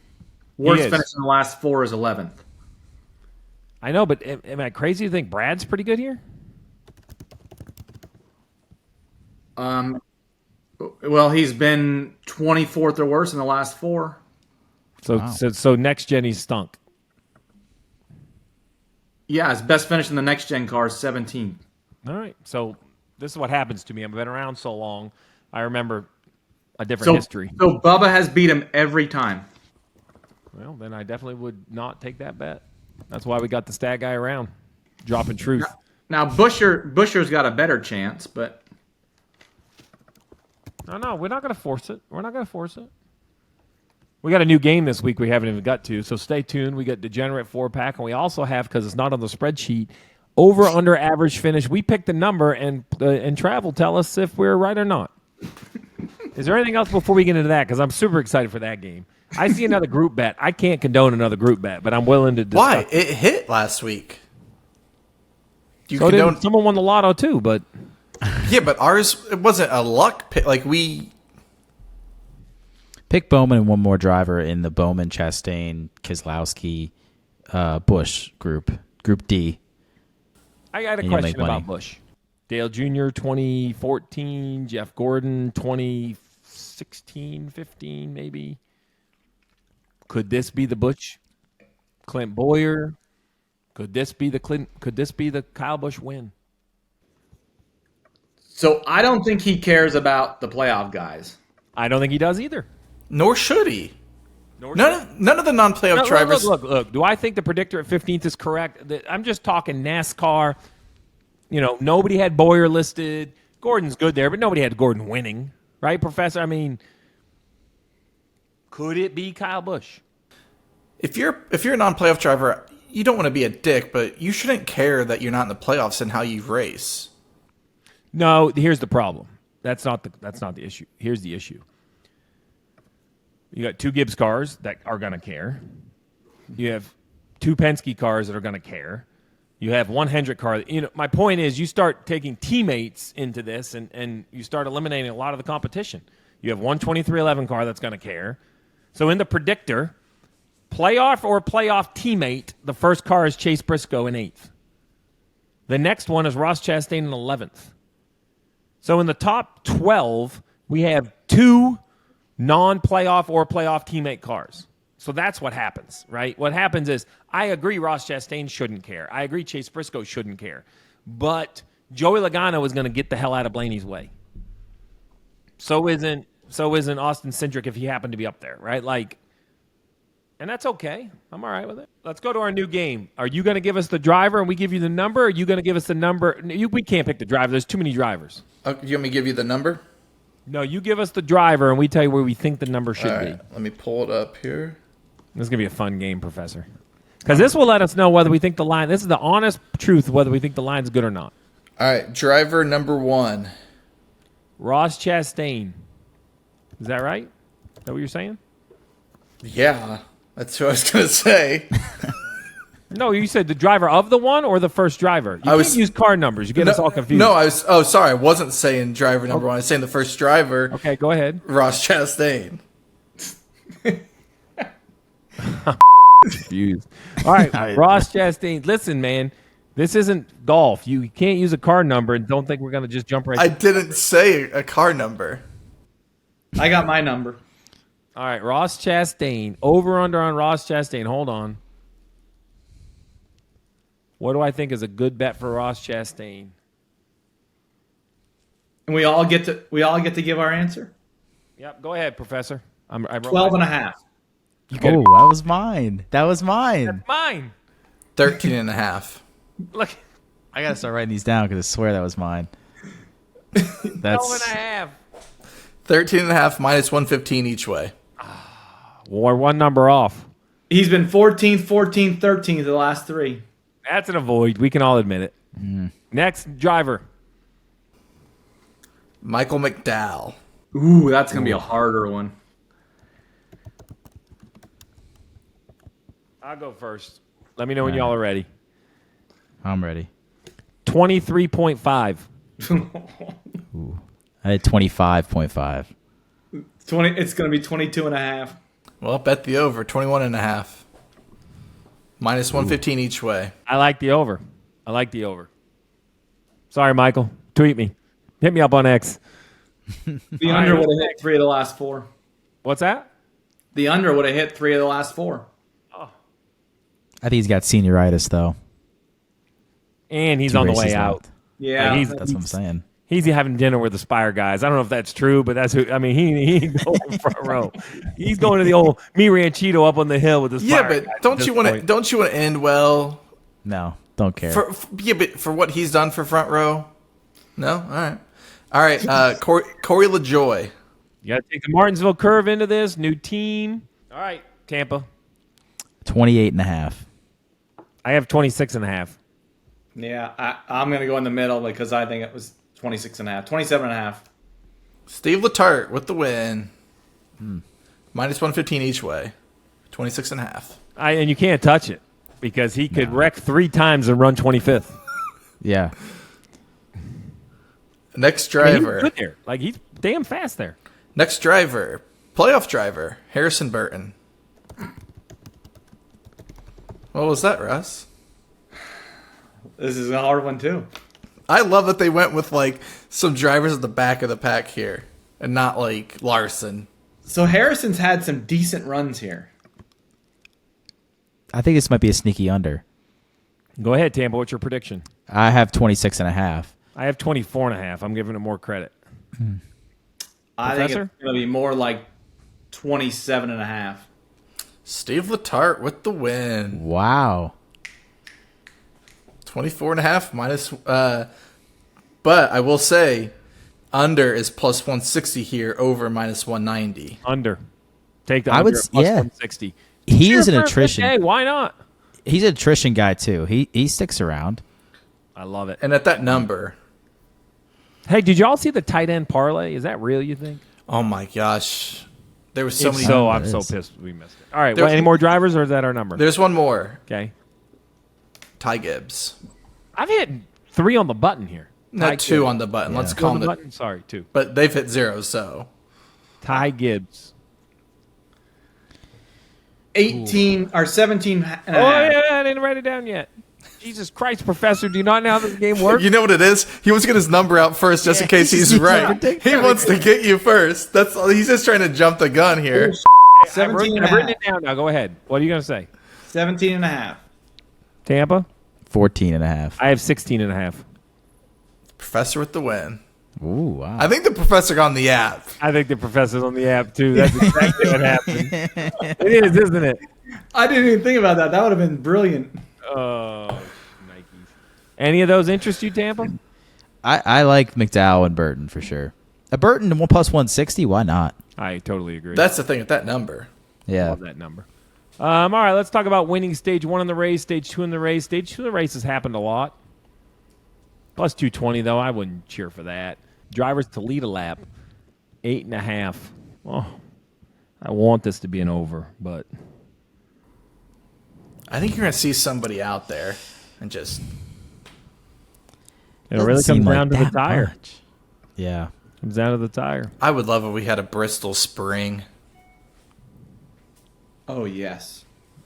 [SPEAKER 2] Worst
[SPEAKER 1] is.
[SPEAKER 2] finish in the last 4 is 11th.
[SPEAKER 1] I know, but am I crazy to think Brad's pretty good here?
[SPEAKER 2] Well, he's been 24th or worse in the last 4.
[SPEAKER 1] So next gen he's stunk.
[SPEAKER 2] Yeah, his best finish in the next gen car is 17th.
[SPEAKER 1] All right. So this is what happens to me. I've been around so long. I remember a different history.
[SPEAKER 2] So Bubba has beat him every time.
[SPEAKER 1] Well, then I definitely would not take that bet. That's why we got the stat guy around, dropping truth.
[SPEAKER 2] Now Buscher's got a better chance, but
[SPEAKER 1] No, we're not going to force it. We got a new game this week we haven't even got to, so stay tuned. We got Degenerate 4-pack, and we also have, because it's not on the spreadsheet, over under average finish. We picked the number, and Trav will tell us if we're right or not. Is there anything else before we get into that? Because I'm super excited for that game. I see another group bet. I can't condone another group bet, but I'm willing to discuss.
[SPEAKER 4] Why? It hit last week.
[SPEAKER 1] Someone won the lotto too, but
[SPEAKER 4] yeah, but ours, it wasn't a luck pick. Like
[SPEAKER 3] Pick Bowman and one more driver in the Bowman, Chastain, Keselowski, Busch group D.
[SPEAKER 1] I got a
[SPEAKER 3] And you'll
[SPEAKER 1] question
[SPEAKER 3] make money.
[SPEAKER 1] about Busch. Dale Jr. 2014, Jeff Gordon 2016, 15 maybe. Could this be the Busch? Clint Boyer? Could this be the Kyle Busch win?
[SPEAKER 2] so I don't think he cares about the playoff guys.
[SPEAKER 1] I don't think he does either.
[SPEAKER 4] nor should he. None of the non-playoff drivers.
[SPEAKER 1] Look. Do I think the predictor at 15th is correct? I'm just talking NASCAR. You know, nobody had Boyer listed. Gordon's good there, but nobody had Gordon winning, right, Professor? I mean, could it be Kyle Busch?
[SPEAKER 4] If you're a non-playoff driver, you don't want to be a dick, but you shouldn't care that you're not in the playoffs and how you race.
[SPEAKER 1] No, here's the problem. That's not the issue. Here's the issue. You got 2 Gibbs cars that are going to care. You have 2 Penske cars that are going to care. You have 1 Hendrick car. You know, my point is you start taking teammates into this and you start eliminating a lot of the competition. You have 1 2311 car that's going to care. So in the predictor, playoff or playoff teammate, the first car is Chase Briscoe in 8th. The next one is Ross Chastain in 11th. So in the top 12, we have 2 non-playoff or playoff teammate cars. So that's what happens, right? What happens is I agree Ross Chastain shouldn't care. I agree Chase Briscoe shouldn't care. But Joey Logano is going to get the hell out of Blaney's way. So isn't Austin Cindric if he happened to be up there, right? Like, and that's okay. I'm all right with it. Let's go to our new game. Are you going to give us the driver and we give you the number? Or are you going to give us the number? We can't pick the driver. There's too many drivers.
[SPEAKER 4] You want me to give you the number?
[SPEAKER 1] No, you give us the driver and we tell you where we think the number should
[SPEAKER 4] All
[SPEAKER 1] be.
[SPEAKER 4] right, let me pull it up here.
[SPEAKER 1] This is going to be a fun game, Professor. Because this will let us know whether we think the line, this is the honest truth, whether we think the line's good or not.
[SPEAKER 4] All right, driver number 1.
[SPEAKER 1] Ross Chastain. Is that right? Is that what you're saying?
[SPEAKER 4] Yeah, that's what I was going to say.
[SPEAKER 1] No, you said the driver of the one or the first driver. You can't use car numbers. You get us all confused.
[SPEAKER 4] No, sorry. I wasn't saying driver number one. I was saying the first driver.
[SPEAKER 1] Okay, go ahead.
[SPEAKER 4] Ross Chastain.
[SPEAKER 1] Confused. All right, Ross Chastain. Listen, man, this isn't golf. You can't use a car number and don't think we're going to just jump right.
[SPEAKER 4] I didn't say a car number.
[SPEAKER 2] I got my number.
[SPEAKER 1] All right, Ross Chastain. Over under on Ross Chastain. Hold on. What do I think is a good bet for Ross Chastain?
[SPEAKER 2] And we all get to give our answer.
[SPEAKER 1] Yep, go ahead, Professor. I wrote
[SPEAKER 2] 12 and a half.
[SPEAKER 3] Oh, that was mine. That's
[SPEAKER 1] mine.
[SPEAKER 4] 13 and a half.
[SPEAKER 1] Look,
[SPEAKER 3] I got to start writing these down because I swear that was mine.
[SPEAKER 1] 12 and a half.
[SPEAKER 4] 13 and a half minus 115 each way.
[SPEAKER 1] We're one number off.
[SPEAKER 2] He's been 14th, 14th, 13th the last three.
[SPEAKER 1] That's an avoid. We can all admit it. Next driver.
[SPEAKER 4] Michael McDowell.
[SPEAKER 2] Ooh, that's going to be a harder one.
[SPEAKER 1] I'll go first. Let me know when y'all are ready.
[SPEAKER 3] I'm ready.
[SPEAKER 1] 23.5.
[SPEAKER 3] I had 25.5.
[SPEAKER 2] 20. It's going to be 22 and a half.
[SPEAKER 4] Well, bet the over. 21 and a half. Minus 115 each way.
[SPEAKER 1] I like the over. Sorry, Michael. Tweet me. Hit me up on X.
[SPEAKER 2] The under would have hit 3 of the last 4.
[SPEAKER 1] What's that?
[SPEAKER 2] The under would have hit 3 of the last 4.
[SPEAKER 3] I think he's got senioritis, though.
[SPEAKER 1] And he's on the way out.
[SPEAKER 2] Yeah.
[SPEAKER 3] That's what I'm saying.
[SPEAKER 1] He's having dinner with the Spire guys. I don't know if that's true, but that's who. I mean, he ain't going front row. He's going to the old Me Ranchito up on the hill with the Spire.
[SPEAKER 4] Yeah, but
[SPEAKER 1] guys
[SPEAKER 4] don't you want to end well?
[SPEAKER 3] No, don't care.
[SPEAKER 4] But for what he's done for front row? No? All right. Corey LaJoy.
[SPEAKER 1] You got to take the Martinsville curve into this. New team. All right, Tampa.
[SPEAKER 3] 28 and a half.
[SPEAKER 1] I have 26 and a half.
[SPEAKER 2] Yeah, I'm going to go in the middle because I think it was 26 and a half. 27 and a half.
[SPEAKER 4] Steve Letarte with the win. Minus 115 each way. 26 and a half.
[SPEAKER 1] And you can't touch it because he could wreck 3 times and run 25th.
[SPEAKER 3] Yeah.
[SPEAKER 4] Next driver.
[SPEAKER 1] He's good there. Like, he's damn fast there.
[SPEAKER 4] Next driver. Playoff driver. Harrison Burton. What was that, Russ?
[SPEAKER 2] This is a hard one, too.
[SPEAKER 4] I love that they went with, like, some drivers at the back of the pack here and not, like, Larson.
[SPEAKER 2] So Harrison's had some decent runs here.
[SPEAKER 3] I think this might be a sneaky under.
[SPEAKER 1] Go ahead, Tampa. What's your prediction?
[SPEAKER 3] I have 26 and a half.
[SPEAKER 1] I have 24 and a half. I'm giving it more credit.
[SPEAKER 2] I think it's going to be more like 27 and a half.
[SPEAKER 4] Steve Letarte with the win.
[SPEAKER 3] Wow.
[SPEAKER 4] 24 and a half minus. But I will say, under is plus 160 here, over minus 190.
[SPEAKER 1] Under. Take the under at plus 160.
[SPEAKER 3] He is an attrition.
[SPEAKER 1] Hey, why not?
[SPEAKER 3] He's an attrition guy, too. He sticks around.
[SPEAKER 1] I love it.
[SPEAKER 4] And at that number.
[SPEAKER 1] Hey, did y'all see the tight end parlay? Is that real, you think?
[SPEAKER 4] Oh, my gosh. There was so many.
[SPEAKER 1] I'm so pissed we missed it. All right. Well, any more drivers, or is that our number?
[SPEAKER 4] There's one more.
[SPEAKER 1] Okay.
[SPEAKER 4] Ty Gibbs.
[SPEAKER 1] I've hit 3 on the button here.
[SPEAKER 4] Not 2 on the button. Let's call
[SPEAKER 1] on the
[SPEAKER 4] them.
[SPEAKER 1] button? Sorry, 2.
[SPEAKER 4] But they've hit 0, so.
[SPEAKER 1] Ty Gibbs.
[SPEAKER 2] 18 or 17 and a half.
[SPEAKER 1] Yeah, I didn't write it down yet. Jesus Christ, Professor, do you not know how this game works?
[SPEAKER 4] You know what it is? He wants to get his number out first just in case he's right. He wants to get you first. That's all. He's just trying to jump the gun here.
[SPEAKER 2] 17
[SPEAKER 1] I've written it down now. Go ahead. What are you going to say?
[SPEAKER 2] 17 and a half.
[SPEAKER 1] Tampa?
[SPEAKER 3] 14 and a half.
[SPEAKER 1] I have 16 and a half.
[SPEAKER 4] Professor with the win.
[SPEAKER 3] Ooh, wow.
[SPEAKER 4] I think the professor got on the app.
[SPEAKER 1] I think the professor's on the app, too. That's exactly what happened. It is, isn't it?
[SPEAKER 2] I didn't even think about that. That would have been brilliant.
[SPEAKER 1] Oh, Nikes. Any of those interest you, Tampa?
[SPEAKER 3] I like McDowell and Burton for sure. A Burton plus 160, why not?
[SPEAKER 1] I totally agree.
[SPEAKER 4] That's the thing at that number.
[SPEAKER 3] Yeah.
[SPEAKER 1] Love that number. All right, let's talk about winning stage 1 in the race, stage 2 in the race. Stage 2 in the race has happened a lot. Plus 220, though. I wouldn't cheer for that. Drivers to lead a lap, 8.5. Oh, I want this to be an over, but
[SPEAKER 4] I think you're going to see somebody out there and just.
[SPEAKER 1] It really comes down to the tire.
[SPEAKER 3] Much. Yeah.
[SPEAKER 1] Comes down to the tire.
[SPEAKER 4] I would love if we had a Bristol Spring.
[SPEAKER 2] Oh, yes.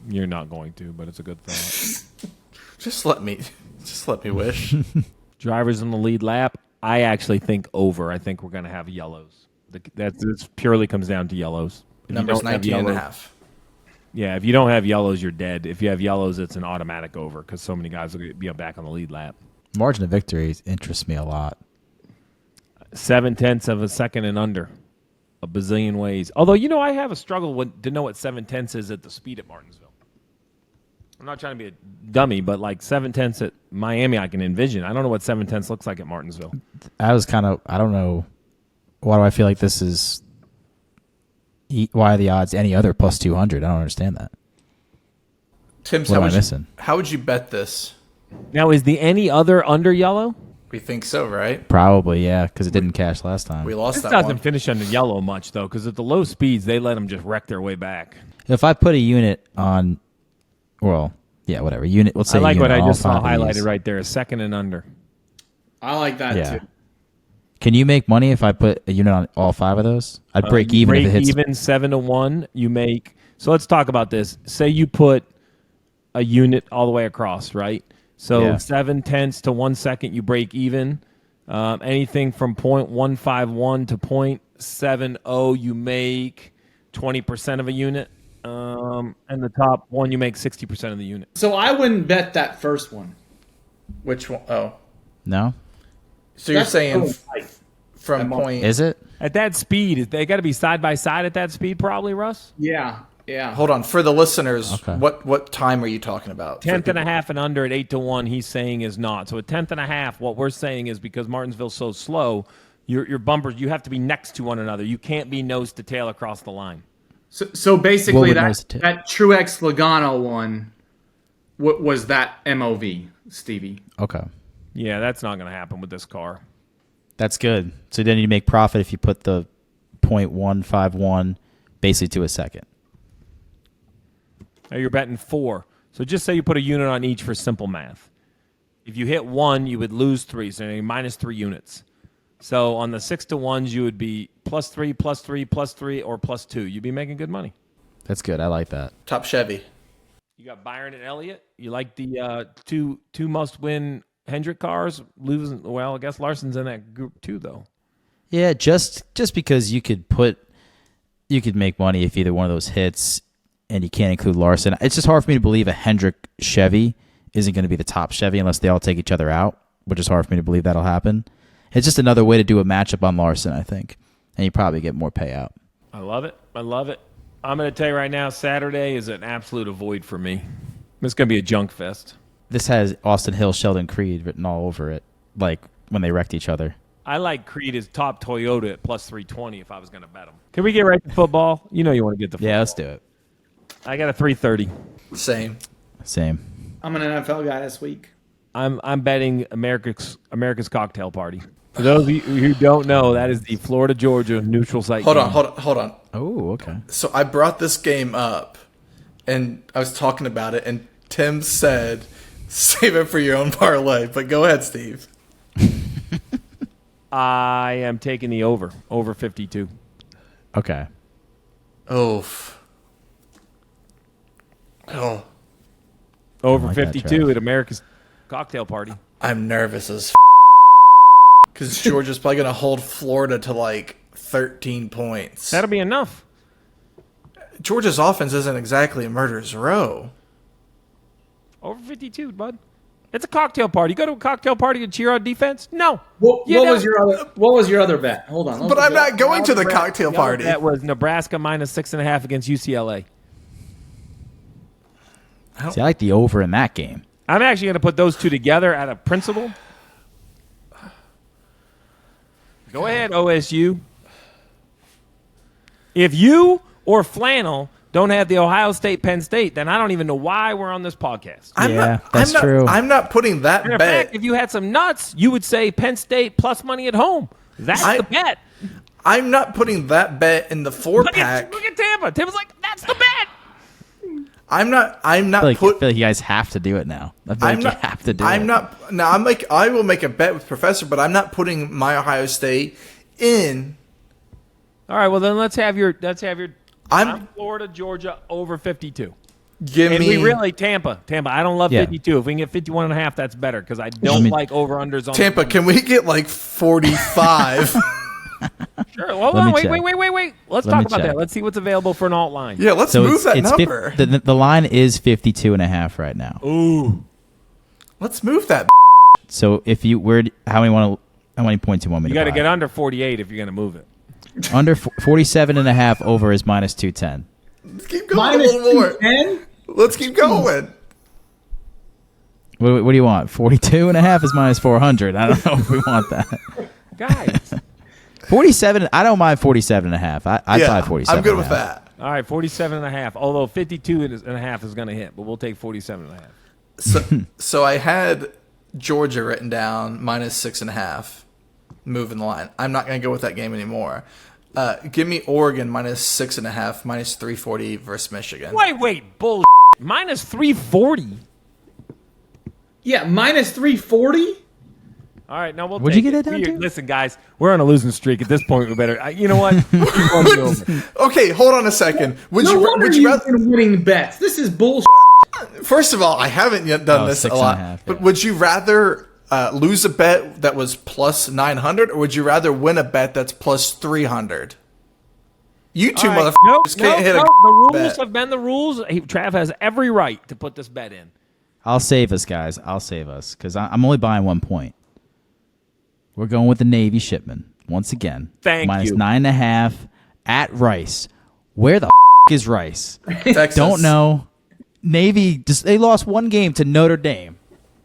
[SPEAKER 1] You're not going to, but it's a good thought.
[SPEAKER 4] Just let me wish.
[SPEAKER 1] Drivers in the lead lap. I actually think over. I think we're going to have yellows. That purely comes down to yellows. If
[SPEAKER 4] Numbers 19 and a half.
[SPEAKER 1] Yeah, if you don't have yellows, you're dead. If you have yellows, it's an automatic over because so many guys will be back on the lead lap.
[SPEAKER 3] Margin of victory interests me a lot.
[SPEAKER 1] 0.7 of a second and under. A bazillion ways. Although, I have a struggle to know what 0.7 is at the speed at Martinsville. I'm not trying to be a dummy, but like 0.7 at Miami, I can envision. I don't know what 0.7 looks like at Martinsville.
[SPEAKER 3] I don't know. Why do I feel like this is? Why are the odds any other plus 200? I don't understand that.
[SPEAKER 4] Tim's,
[SPEAKER 3] what am I missing?
[SPEAKER 4] How would you bet this?
[SPEAKER 1] Now, is the any other under yellow?
[SPEAKER 4] We think so, right?
[SPEAKER 3] Probably, yeah, because it didn't cash last time.
[SPEAKER 4] We lost
[SPEAKER 1] This
[SPEAKER 4] that
[SPEAKER 1] doesn't
[SPEAKER 4] one.
[SPEAKER 1] finish under yellow much, though, because at the low speeds, they let them just wreck their way back.
[SPEAKER 3] If I put a unit on, well, yeah, whatever. Unit. Let's say
[SPEAKER 1] I like
[SPEAKER 3] unit
[SPEAKER 1] what I
[SPEAKER 3] on
[SPEAKER 1] just
[SPEAKER 3] all
[SPEAKER 1] saw
[SPEAKER 3] five of
[SPEAKER 1] highlighted
[SPEAKER 3] these.
[SPEAKER 1] right there, a second and under.
[SPEAKER 2] I like that,
[SPEAKER 3] Yeah.
[SPEAKER 2] too.
[SPEAKER 3] Can you make money if I put a unit on all five of those? I'd break even if it hits.
[SPEAKER 1] Even 7-1, you make. So let's talk about this. Say you put a unit all the way across, right? So
[SPEAKER 3] Yeah.
[SPEAKER 1] 0.7 to 1 second, you break even. Anything from 0.151 to 0.70, you make 20% of a unit. And the top one, you make 60% of the unit.
[SPEAKER 2] So I wouldn't bet that first one.
[SPEAKER 4] Which one? Oh.
[SPEAKER 3] No,
[SPEAKER 4] So you're
[SPEAKER 2] That's
[SPEAKER 4] saying
[SPEAKER 2] really tight.
[SPEAKER 4] from point.
[SPEAKER 3] is it?
[SPEAKER 1] At that speed, they got to be side by side at that speed, probably, Russ.
[SPEAKER 2] Yeah, yeah.
[SPEAKER 4] Hold on. For the listeners,
[SPEAKER 3] Okay.
[SPEAKER 4] what time are you talking about?
[SPEAKER 1] Tenth and a half and under at 8-1, he's saying is not. So at 10th and a half, what we're saying is because Martinsville's so slow, your bumpers, you have to be next to one another. You can't be nose to tail across the line.
[SPEAKER 2] So basically,
[SPEAKER 3] What would
[SPEAKER 2] that
[SPEAKER 3] most tip?
[SPEAKER 2] Truex Logano one was that MOV, Stevie.
[SPEAKER 3] Okay,
[SPEAKER 1] Yeah, that's not going to happen with this car.
[SPEAKER 3] that's good. So then you make profit if you put the 0.151 basically to a second.
[SPEAKER 1] Now you're betting 4. So just say you put a unit on each for simple math. If you hit 1, you would lose 3, so you're minus 3 units. So on the 6-1s, you would be +3, +3, +3, or +2. You'd be making good money.
[SPEAKER 3] That's good. I like that.
[SPEAKER 4] Top Chevy.
[SPEAKER 1] You got Byron and Elliott. You like the two must-win Hendrick cars. Losing, well, I guess Larson's in that group too, though.
[SPEAKER 3] Yeah, just because you could make money if either one of those hits, and you can't include Larson. It's just hard for me to believe a Hendrick Chevy isn't going to be the top Chevy unless they all take each other out, which is hard for me to believe that'll happen. It's just another way to do a matchup on Larson, I think, and you probably get more payout.
[SPEAKER 1] I love it. I love it. I'm going to tell you right now, Saturday is an absolute avoid for me. It's going to be a junk fest.
[SPEAKER 3] This has Austin Hill, Sheldon Creed written all over it, like when they wrecked each other.
[SPEAKER 1] I like Creed as top Toyota at +320 if I was going to bet him. Can we get right to football? You know you want to get to football.
[SPEAKER 3] Yeah, let's do it.
[SPEAKER 1] I got a 330.
[SPEAKER 4] Same.
[SPEAKER 2] I'm an NFL guy this week.
[SPEAKER 1] I'm betting America's Cocktail Party. For those of you who don't know, that is the Florida-Georgia neutral site
[SPEAKER 4] Hold
[SPEAKER 1] game.
[SPEAKER 4] on.
[SPEAKER 3] Oh, okay.
[SPEAKER 4] So I brought this game up, and I was talking about it, and Tim said, save it for your own parlay. But go ahead, Steve.
[SPEAKER 1] I am taking the over 52.
[SPEAKER 3] Okay.
[SPEAKER 4] Oh.
[SPEAKER 1] Over
[SPEAKER 3] like that,
[SPEAKER 1] 52
[SPEAKER 3] Trav.
[SPEAKER 1] at America's Cocktail Party.
[SPEAKER 4] I'm nervous as because Georgia's probably going to hold Florida to like 13 points.
[SPEAKER 1] That'll be enough.
[SPEAKER 4] Georgia's offense isn't exactly a murderer's row.
[SPEAKER 1] Over 52, bud. It's a cocktail party. You go to a cocktail party and cheer on defense? No.
[SPEAKER 2] What
[SPEAKER 1] You
[SPEAKER 2] was
[SPEAKER 1] don't.
[SPEAKER 2] your other bet? Hold on.
[SPEAKER 4] But I'm not going to the cocktail party.
[SPEAKER 1] That was Nebraska -6.5 against UCLA.
[SPEAKER 3] See, I like the over in that game.
[SPEAKER 1] I'm actually going to put those two together out of principle. Go ahead, OSU. If you or Flannel don't have the Ohio State Penn State, then I don't even know why we're on this podcast.
[SPEAKER 3] That's true.
[SPEAKER 4] I'm not putting that
[SPEAKER 1] Matter of
[SPEAKER 4] bet.
[SPEAKER 1] fact, if you had some nuts, you would say Penn State plus money at home. That's the bet.
[SPEAKER 4] I'm not putting that bet in the
[SPEAKER 1] Look
[SPEAKER 4] four-pack.
[SPEAKER 1] at Tampa. Tampa's like, that's the bet.
[SPEAKER 4] I'm not
[SPEAKER 3] I feel like you guys have to do it now. I feel like you have to do it.
[SPEAKER 4] I will make a bet with Professor, but I'm not putting my Ohio State in.
[SPEAKER 1] All right, well then let's have your
[SPEAKER 4] I'm
[SPEAKER 1] Florida, Georgia over 52. Tampa. I don't love 52. If we can get 51.5, that's better because I don't like over-unders on
[SPEAKER 4] Tampa. Can we get like 45?
[SPEAKER 1] Sure. Hold on. Wait. Let's talk about that. Let's see what's available for an alt line.
[SPEAKER 4] Yeah, let's move that number.
[SPEAKER 3] The line is 52.5 right now.
[SPEAKER 1] Ooh.
[SPEAKER 4] Let's move that.
[SPEAKER 3] So if you how many points you want me to
[SPEAKER 1] You got to
[SPEAKER 3] buy?
[SPEAKER 1] get under 48 if you're going to move it.
[SPEAKER 3] Under 47.5 over is minus 210.
[SPEAKER 4] Let's keep going a little more.
[SPEAKER 2] 210?
[SPEAKER 4] Let's keep going.
[SPEAKER 3] What do you want? 42.5 is minus 400. I don't know if we want that.
[SPEAKER 1] Guys.
[SPEAKER 3] 47. I don't mind 47.5. I'd buy 47.
[SPEAKER 4] I'm good with that.
[SPEAKER 1] All right, 47.5. Although 52.5 is going to hit, but we'll take 47.5.
[SPEAKER 4] So I had Georgia written down minus 6.5, moving the line. I'm not going to go with that game anymore. Give me Oregon minus 6.5, minus 340 versus Michigan.
[SPEAKER 1] Wait, bull. Minus 340.
[SPEAKER 2] Yeah, minus 340.
[SPEAKER 1] All right, now we'll
[SPEAKER 3] What'd
[SPEAKER 1] take
[SPEAKER 3] you get it down to?
[SPEAKER 1] Listen, guys, we're on a losing streak at this point. We better. You know what? Keep on me over.
[SPEAKER 4] Okay, hold on a second. Would
[SPEAKER 2] No wonder
[SPEAKER 4] you
[SPEAKER 2] you've
[SPEAKER 4] rather?
[SPEAKER 2] been winning bets. This is bullshit.
[SPEAKER 4] First of all, I haven't yet done this a lot.
[SPEAKER 3] 6.5,
[SPEAKER 4] But would you rather lose a bet that was plus 900, or would you rather win a bet that's plus 300? You two
[SPEAKER 1] All right,
[SPEAKER 4] motherfuckers can't hit a
[SPEAKER 1] the rules
[SPEAKER 4] bet.
[SPEAKER 1] have been the rules. Trav has every right to put this bet in.
[SPEAKER 3] I'll save us, guys. I'll save us because I'm only buying 1 point. We're going with the Navy shipment once again.
[SPEAKER 1] Thank
[SPEAKER 3] minus
[SPEAKER 1] you.
[SPEAKER 3] 9.5 at Rice. Where the is Rice?
[SPEAKER 4] Texas.
[SPEAKER 3] Don't know. Navy they lost 1 game to Notre Dame,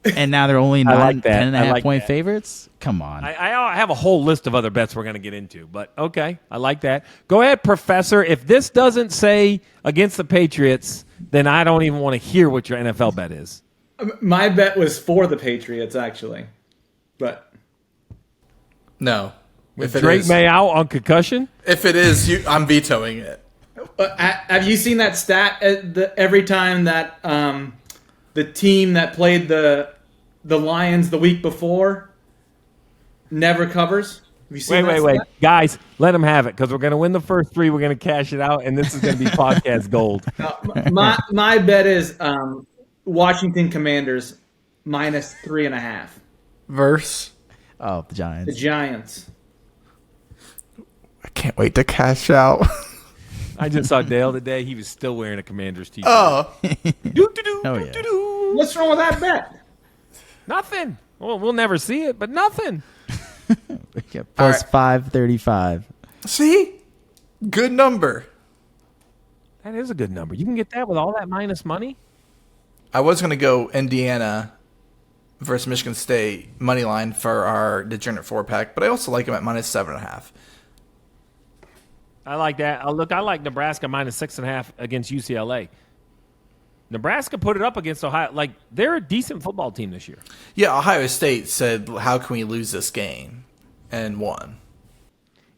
[SPEAKER 3] and now they're only 10.5 point favorites. Come on.
[SPEAKER 1] I have a whole list of other bets we're going to get into, but okay, I like that. Go ahead, Professor. If this doesn't say against the Patriots, then I don't even want to hear what your NFL bet is.
[SPEAKER 2] My bet was for the Patriots, actually. But
[SPEAKER 4] No.
[SPEAKER 1] With Drake May out on concussion?
[SPEAKER 4] If it is, I'm vetoing it.
[SPEAKER 2] have you seen that stat? Every time that the team that played the Lions the week before never covers? Have you seen that
[SPEAKER 1] Wait.
[SPEAKER 2] stat?
[SPEAKER 1] Guys, let them have it because we're going to win the first 3. We're going to cash it out, and this is going to be podcast gold.
[SPEAKER 2] My bet is Washington Commanders minus 3.5.
[SPEAKER 4] Verse.
[SPEAKER 3] Oh, the
[SPEAKER 2] The
[SPEAKER 3] Giants.
[SPEAKER 2] Giants.
[SPEAKER 4] I can't wait to cash out.
[SPEAKER 1] I just saw Dale today. He was still wearing a Commander's t-shirt.
[SPEAKER 4] Oh.
[SPEAKER 2] What's wrong with that bet?
[SPEAKER 1] Nothing. Well, we'll never see it, but nothing.
[SPEAKER 3] Plus 535.
[SPEAKER 4] See? Good number.
[SPEAKER 1] That is a good number. You can get that with all that minus money.
[SPEAKER 4] I was going to go Indiana versus Michigan State money line for our degenerate 4-pack, but I also like them at minus 7.5.
[SPEAKER 1] I like that. I like Nebraska minus 6.5 against UCLA. Nebraska put it up against Ohio. Like, they're a decent football team this year.
[SPEAKER 4] Yeah, Ohio State said, how can we lose this game? And won.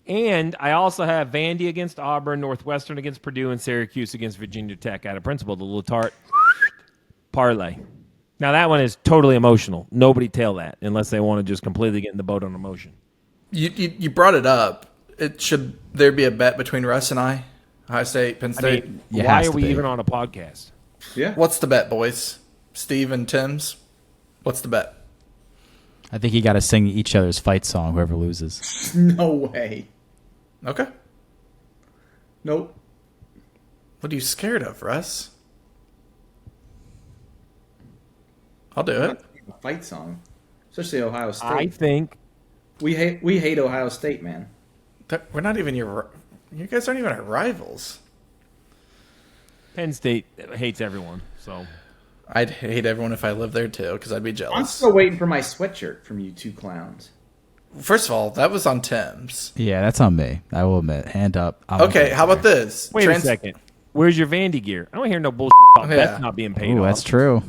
[SPEAKER 1] And I also have Vandy against Auburn, Northwestern against Purdue, and Syracuse against Virginia Tech out of principle, the Letarte parlay. Now, that one is totally emotional. Nobody tail that unless they want to just completely get in the boat on emotion.
[SPEAKER 4] You brought it up. Should there be a bet between Russ and I? Ohio State, Penn State?
[SPEAKER 1] I mean,
[SPEAKER 3] It
[SPEAKER 1] why
[SPEAKER 3] has
[SPEAKER 1] are
[SPEAKER 3] to
[SPEAKER 1] we
[SPEAKER 3] be.
[SPEAKER 1] even on a podcast?
[SPEAKER 2] Yeah.
[SPEAKER 4] What's the bet, boys? Steve and Timms? What's the bet?
[SPEAKER 3] I think you got to sing each other's fight song, whoever loses.
[SPEAKER 2] No way.
[SPEAKER 4] Okay.
[SPEAKER 2] Nope.
[SPEAKER 4] What are you scared of, Russ? I'll do it.
[SPEAKER 2] A fight song, especially Ohio State.
[SPEAKER 1] I think
[SPEAKER 2] we hate Ohio State, man.
[SPEAKER 4] We're not even you guys aren't even our rivals.
[SPEAKER 1] Penn State hates everyone. So
[SPEAKER 4] I'd hate everyone if I lived there too, because I'd be
[SPEAKER 2] I'm
[SPEAKER 4] jealous.
[SPEAKER 2] still waiting for my sweatshirt from you two clowns.
[SPEAKER 4] First of all, that was on Tim's.
[SPEAKER 3] Yeah, that's on me. I will admit. Hand up. I'm
[SPEAKER 4] Okay, how about this?
[SPEAKER 1] wait a second. Where's your Vandy gear? I don't hear no bullshit about
[SPEAKER 4] Yeah.
[SPEAKER 1] bets not being paid
[SPEAKER 3] Ooh,
[SPEAKER 1] off.
[SPEAKER 3] that's true.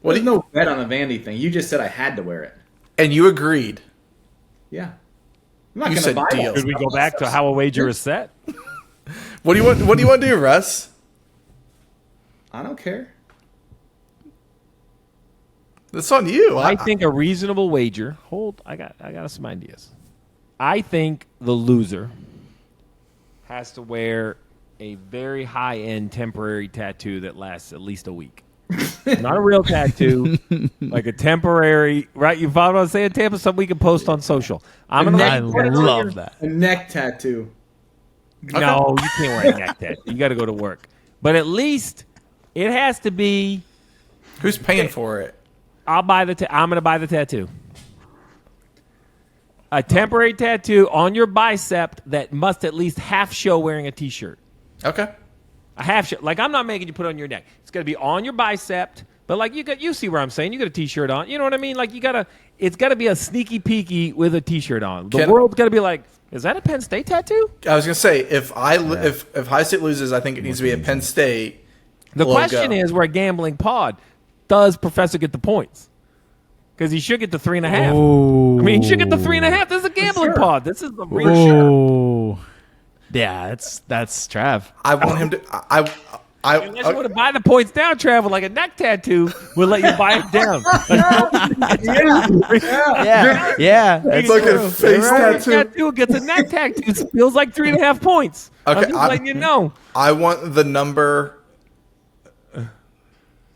[SPEAKER 2] There's no bet on the Vandy thing. You just said I had to wear it.
[SPEAKER 4] And you agreed.
[SPEAKER 2] Yeah. I'm not
[SPEAKER 4] You
[SPEAKER 2] going to
[SPEAKER 4] said
[SPEAKER 2] buy
[SPEAKER 4] deal.
[SPEAKER 2] that
[SPEAKER 1] Should we go
[SPEAKER 2] stuff.
[SPEAKER 1] back to how a wager is set?
[SPEAKER 4] What do you want to do, Russ?
[SPEAKER 2] I don't care.
[SPEAKER 4] That's on you.
[SPEAKER 1] I think a reasonable wager. I got some ideas. I think the loser has to wear a very high-end temporary tattoo that lasts at least a week. Not a real tattoo, like a temporary. Right? You follow what I'm saying, Tampa? Something we can post on social.
[SPEAKER 3] I love that.
[SPEAKER 2] A neck tattoo.
[SPEAKER 1] No, you can't wear a neck tattoo. You got to go to work. But at least it has to be.
[SPEAKER 4] Who's paying for it?
[SPEAKER 1] I'm going to buy the tattoo. A temporary tattoo on your bicep that must at least half show wearing a T-shirt.
[SPEAKER 4] Okay.
[SPEAKER 1] A half show. Like, I'm not making you put it on your neck. It's got to be on your bicep. But, like, you see where I'm saying. You got a T-shirt on. You know what I mean? Like, it's got to be a sneaky peeky with a T-shirt on. The world's got to be like, is that a Penn State tattoo?
[SPEAKER 4] I was going to say, if High State loses, I think it needs to be a Penn State
[SPEAKER 1] The
[SPEAKER 4] logo.
[SPEAKER 1] question is, we're a gambling pod. Does Professor get the points? Because he should get the 3.5.
[SPEAKER 3] Oh.
[SPEAKER 1] I mean, he should get the 3.5. This is a gambling pod. This is the real
[SPEAKER 3] Oh. Yeah, that's Trav.
[SPEAKER 4] I want him to.
[SPEAKER 1] Unless you want to buy the points down, Travel, like a neck tattoo, we'll let you buy it down.
[SPEAKER 3] Yeah.
[SPEAKER 4] It's like a face tattoo.
[SPEAKER 1] Gets a neck tattoo. Feels like 3.5 points.
[SPEAKER 4] Okay,
[SPEAKER 1] I'm just letting you know.
[SPEAKER 4] I want the number.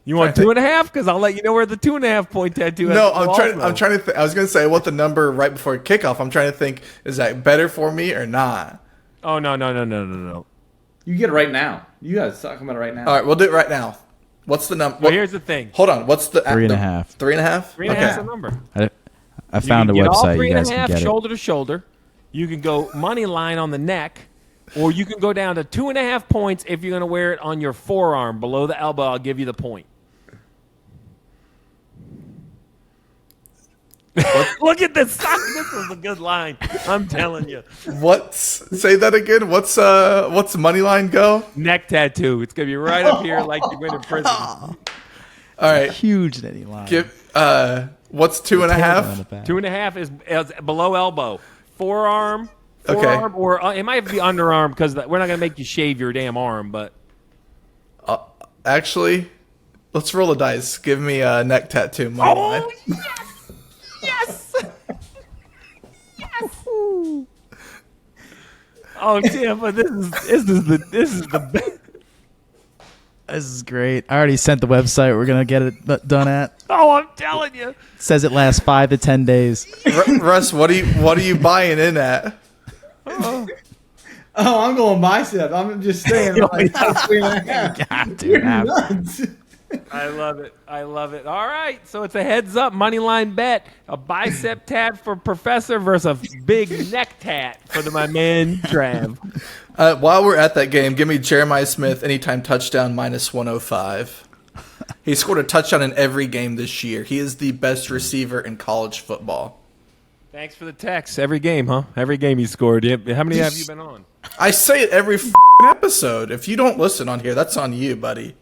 [SPEAKER 1] You want 2.5? Because I'll let you know where the 2.5 point tattoo is.
[SPEAKER 4] No, I'm trying to. I was going to say I want the number right before kickoff. I'm trying to think. Is that better for me or not?
[SPEAKER 1] Oh no.
[SPEAKER 2] You get it right now. You guys talking about it right now.
[SPEAKER 4] All right, we'll do it right now. What's the number?
[SPEAKER 1] Well, here's the thing.
[SPEAKER 4] Hold on. What's the
[SPEAKER 3] 3.5?
[SPEAKER 4] 3.5.
[SPEAKER 1] 3.5 is the number.
[SPEAKER 3] I found a
[SPEAKER 1] you can get
[SPEAKER 3] website.
[SPEAKER 1] all
[SPEAKER 3] You guys
[SPEAKER 1] 3.5
[SPEAKER 3] can get
[SPEAKER 1] shoulder to shoulder. You can go money line on the neck, or you can go down to 2.5 points if you're going to wear it on your forearm below the elbow. I'll give you the point. Look at this. This is a good line. I'm telling you.
[SPEAKER 4] Say that again. What's money line go?
[SPEAKER 1] Neck tattoo. It's gonna be right up here, like you went in prison.
[SPEAKER 4] All right.
[SPEAKER 3] it. Huge Denny line.
[SPEAKER 4] What's 2.5?
[SPEAKER 1] 2.5 is below elbow. Forearm,
[SPEAKER 4] Okay.
[SPEAKER 1] or it might be underarm because we're not gonna make you shave your damn arm. But
[SPEAKER 4] Actually, let's roll a dice. Give me a neck tattoo. Money line.
[SPEAKER 1] yes. Oh, Tampa, this is the best.
[SPEAKER 3] This is great. I already sent the website we're going to get it done at.
[SPEAKER 1] Oh, I'm telling you.
[SPEAKER 3] It says it lasts 5 to 10 days.
[SPEAKER 4] Russ, what are you buying in at?
[SPEAKER 2] Oh, I'm going bicep. I'm just saying. Like, 3.5.
[SPEAKER 3] God, dude,
[SPEAKER 2] You're
[SPEAKER 3] have-
[SPEAKER 2] nuts.
[SPEAKER 1] I love it. All right, so it's a heads up money line bet. A bicep tat for Professor versus a big neck tat for my man Trav.
[SPEAKER 4] While we're at that game, give me Jeremiah Smith anytime touchdown -105. He scored a touchdown in every game this year. He is the best receiver in college football.
[SPEAKER 1] Thanks for the text. Every game, huh? Every game you scored. How many have you been on?
[SPEAKER 4] I say it every episode. If you don't listen on here, that's on you, buddy.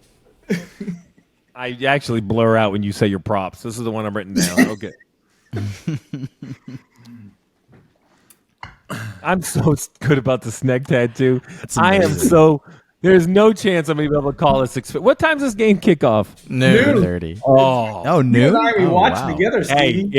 [SPEAKER 1] I actually blur out when you say your props. This is the one I've written down. Okay. I'm so good about this neck tattoo. I am so. There's no chance I'm going to be able to call this. What time's this game kick off?
[SPEAKER 4] Noon.
[SPEAKER 3] 30.
[SPEAKER 1] Oh,
[SPEAKER 3] noon?
[SPEAKER 2] You and I we watched
[SPEAKER 3] wow.
[SPEAKER 2] together,
[SPEAKER 1] hey,
[SPEAKER 2] Steve.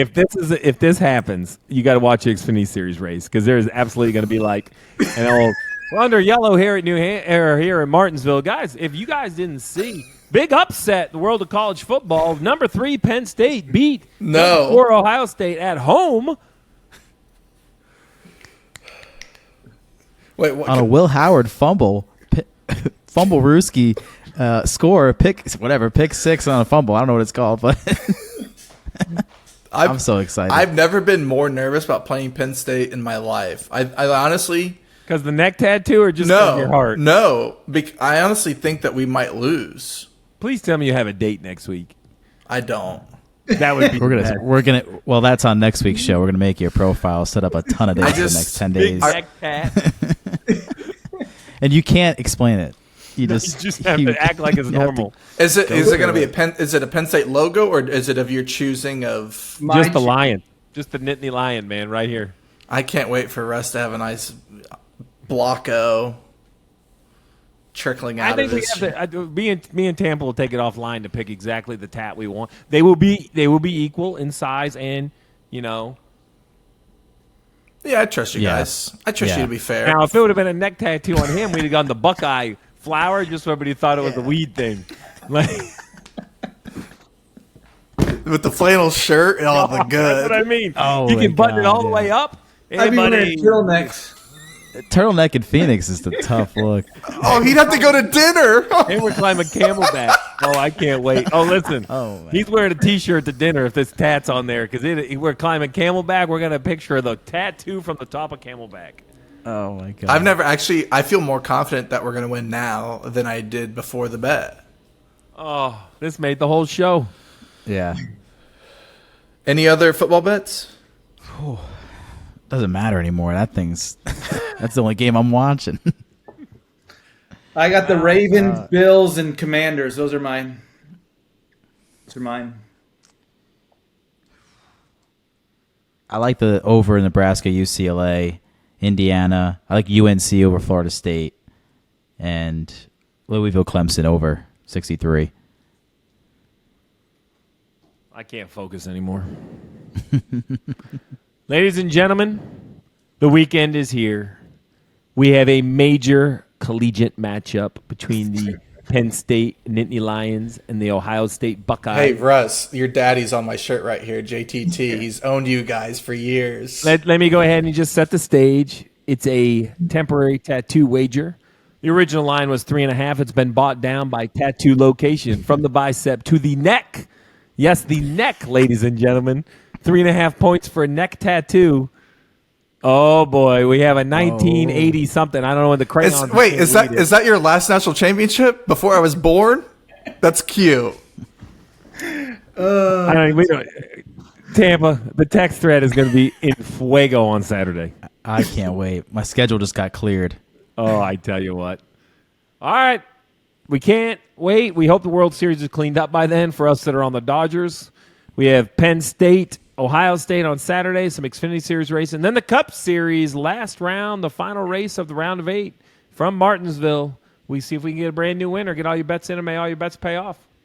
[SPEAKER 1] if this happens, you got to watch the Xfinity Series race because there is absolutely going to be like an old under yellow here at here in Martinsville, guys. If you guys didn't see, big upset in the world of college football. Number 3 Penn State beat
[SPEAKER 4] No.
[SPEAKER 1] 4 Ohio State at home.
[SPEAKER 4] Wait, what?
[SPEAKER 3] On a Will Howard fumble, fumble Ruski score, pick 6 on a fumble. I don't know what it's called, but I'm so excited.
[SPEAKER 4] I've never been more nervous about playing Penn State in my life. I honestly...
[SPEAKER 1] Because the neck tattoo or just 'cause of your heart?
[SPEAKER 4] No. I honestly think that we might lose.
[SPEAKER 1] Please tell me you have a date next week.
[SPEAKER 4] I don't.
[SPEAKER 1] That would be
[SPEAKER 3] we're gonna well, that's on next week's show. We're gonna make you a profile, set up a ton of dates for the next 10 days,
[SPEAKER 1] neck tat.
[SPEAKER 3] and you can't explain it. You
[SPEAKER 1] You just have to act like it's
[SPEAKER 3] you have
[SPEAKER 1] normal.
[SPEAKER 4] Is it going to be is it a Penn State logo or is it of your choosing of?
[SPEAKER 1] Just the lion. Just the Nittany lion, man, right here.
[SPEAKER 4] I can't wait for Russ to have a nice Blocko trickling out
[SPEAKER 1] I think
[SPEAKER 4] of this.
[SPEAKER 1] me and Tampa will take it offline to pick exactly the tat we want. They will be equal in size and,
[SPEAKER 4] Yeah, I trust you guys. I trust you to be fair.
[SPEAKER 1] Now, if it would have been a neck tattoo on him, we'd have gone the Buckeye flower just so everybody thought it was a weed thing. Like,
[SPEAKER 4] with the flannel shirt and all the good.
[SPEAKER 1] That's what I mean.
[SPEAKER 3] Oh,
[SPEAKER 1] you can
[SPEAKER 3] my
[SPEAKER 1] button it
[SPEAKER 3] God,
[SPEAKER 1] all the way up.
[SPEAKER 2] I'd be wearing turtlenecks.
[SPEAKER 3] Turtleneck in Phoenix is the tough look.
[SPEAKER 4] Oh, he'd have to go to dinner.
[SPEAKER 1] And we're climbing Camelback. Oh, I can't wait. Oh, listen.
[SPEAKER 3] Oh, man.
[SPEAKER 1] He's wearing a T-shirt to dinner if this tat's on there because we're climbing Camelback. We're going to picture the tattoo from the top of Camelback.
[SPEAKER 3] Oh, my God.
[SPEAKER 4] I've never actually. I feel more confident that we're going to win now than I did before the bet.
[SPEAKER 1] Oh, this made the whole show.
[SPEAKER 3] Yeah.
[SPEAKER 4] Any other football bets?
[SPEAKER 3] Doesn't matter anymore. That's the only game I'm watching.
[SPEAKER 2] I got the Ravens, Bills, and Commanders. Those are mine.
[SPEAKER 3] I like the over Nebraska, UCLA, Indiana. I like UNC over Florida State, and Louisville, Clemson over 63.
[SPEAKER 1] I can't focus anymore. Ladies and gentlemen, the weekend is here. We have a major collegiate matchup between the Penn State Nittany Lions and the Ohio State Buckeyes.
[SPEAKER 4] Hey, Russ, your daddy's on my shirt right here, JTT. He's owned you guys for years.
[SPEAKER 1] Let me go ahead and just set the stage. It's a temporary tattoo wager. The original line was 3.5. It's been bought down by tattoo location from the bicep to the neck. Yes, the neck, ladies and gentlemen. 3.5 points for a neck tattoo. Oh boy, we have a 1980 something. I don't know when the crayons.
[SPEAKER 4] Wait, is that your last national championship before I was born? That's cute.
[SPEAKER 1] Tampa, the text thread is going to be in fuego on Saturday.
[SPEAKER 3] I can't wait. My schedule just got cleared.
[SPEAKER 1] Oh, I tell you what. All right. We can't wait. We hope the World Series is cleaned up by then for us that are on the Dodgers. We have Penn State, Ohio State on Saturday, some Xfinity Series racing. Then the Cup Series, last round, the final race of the round of 8 from Martinsville. We see if we can get a brand new winner. Get all your bets in and may all your bets pay off.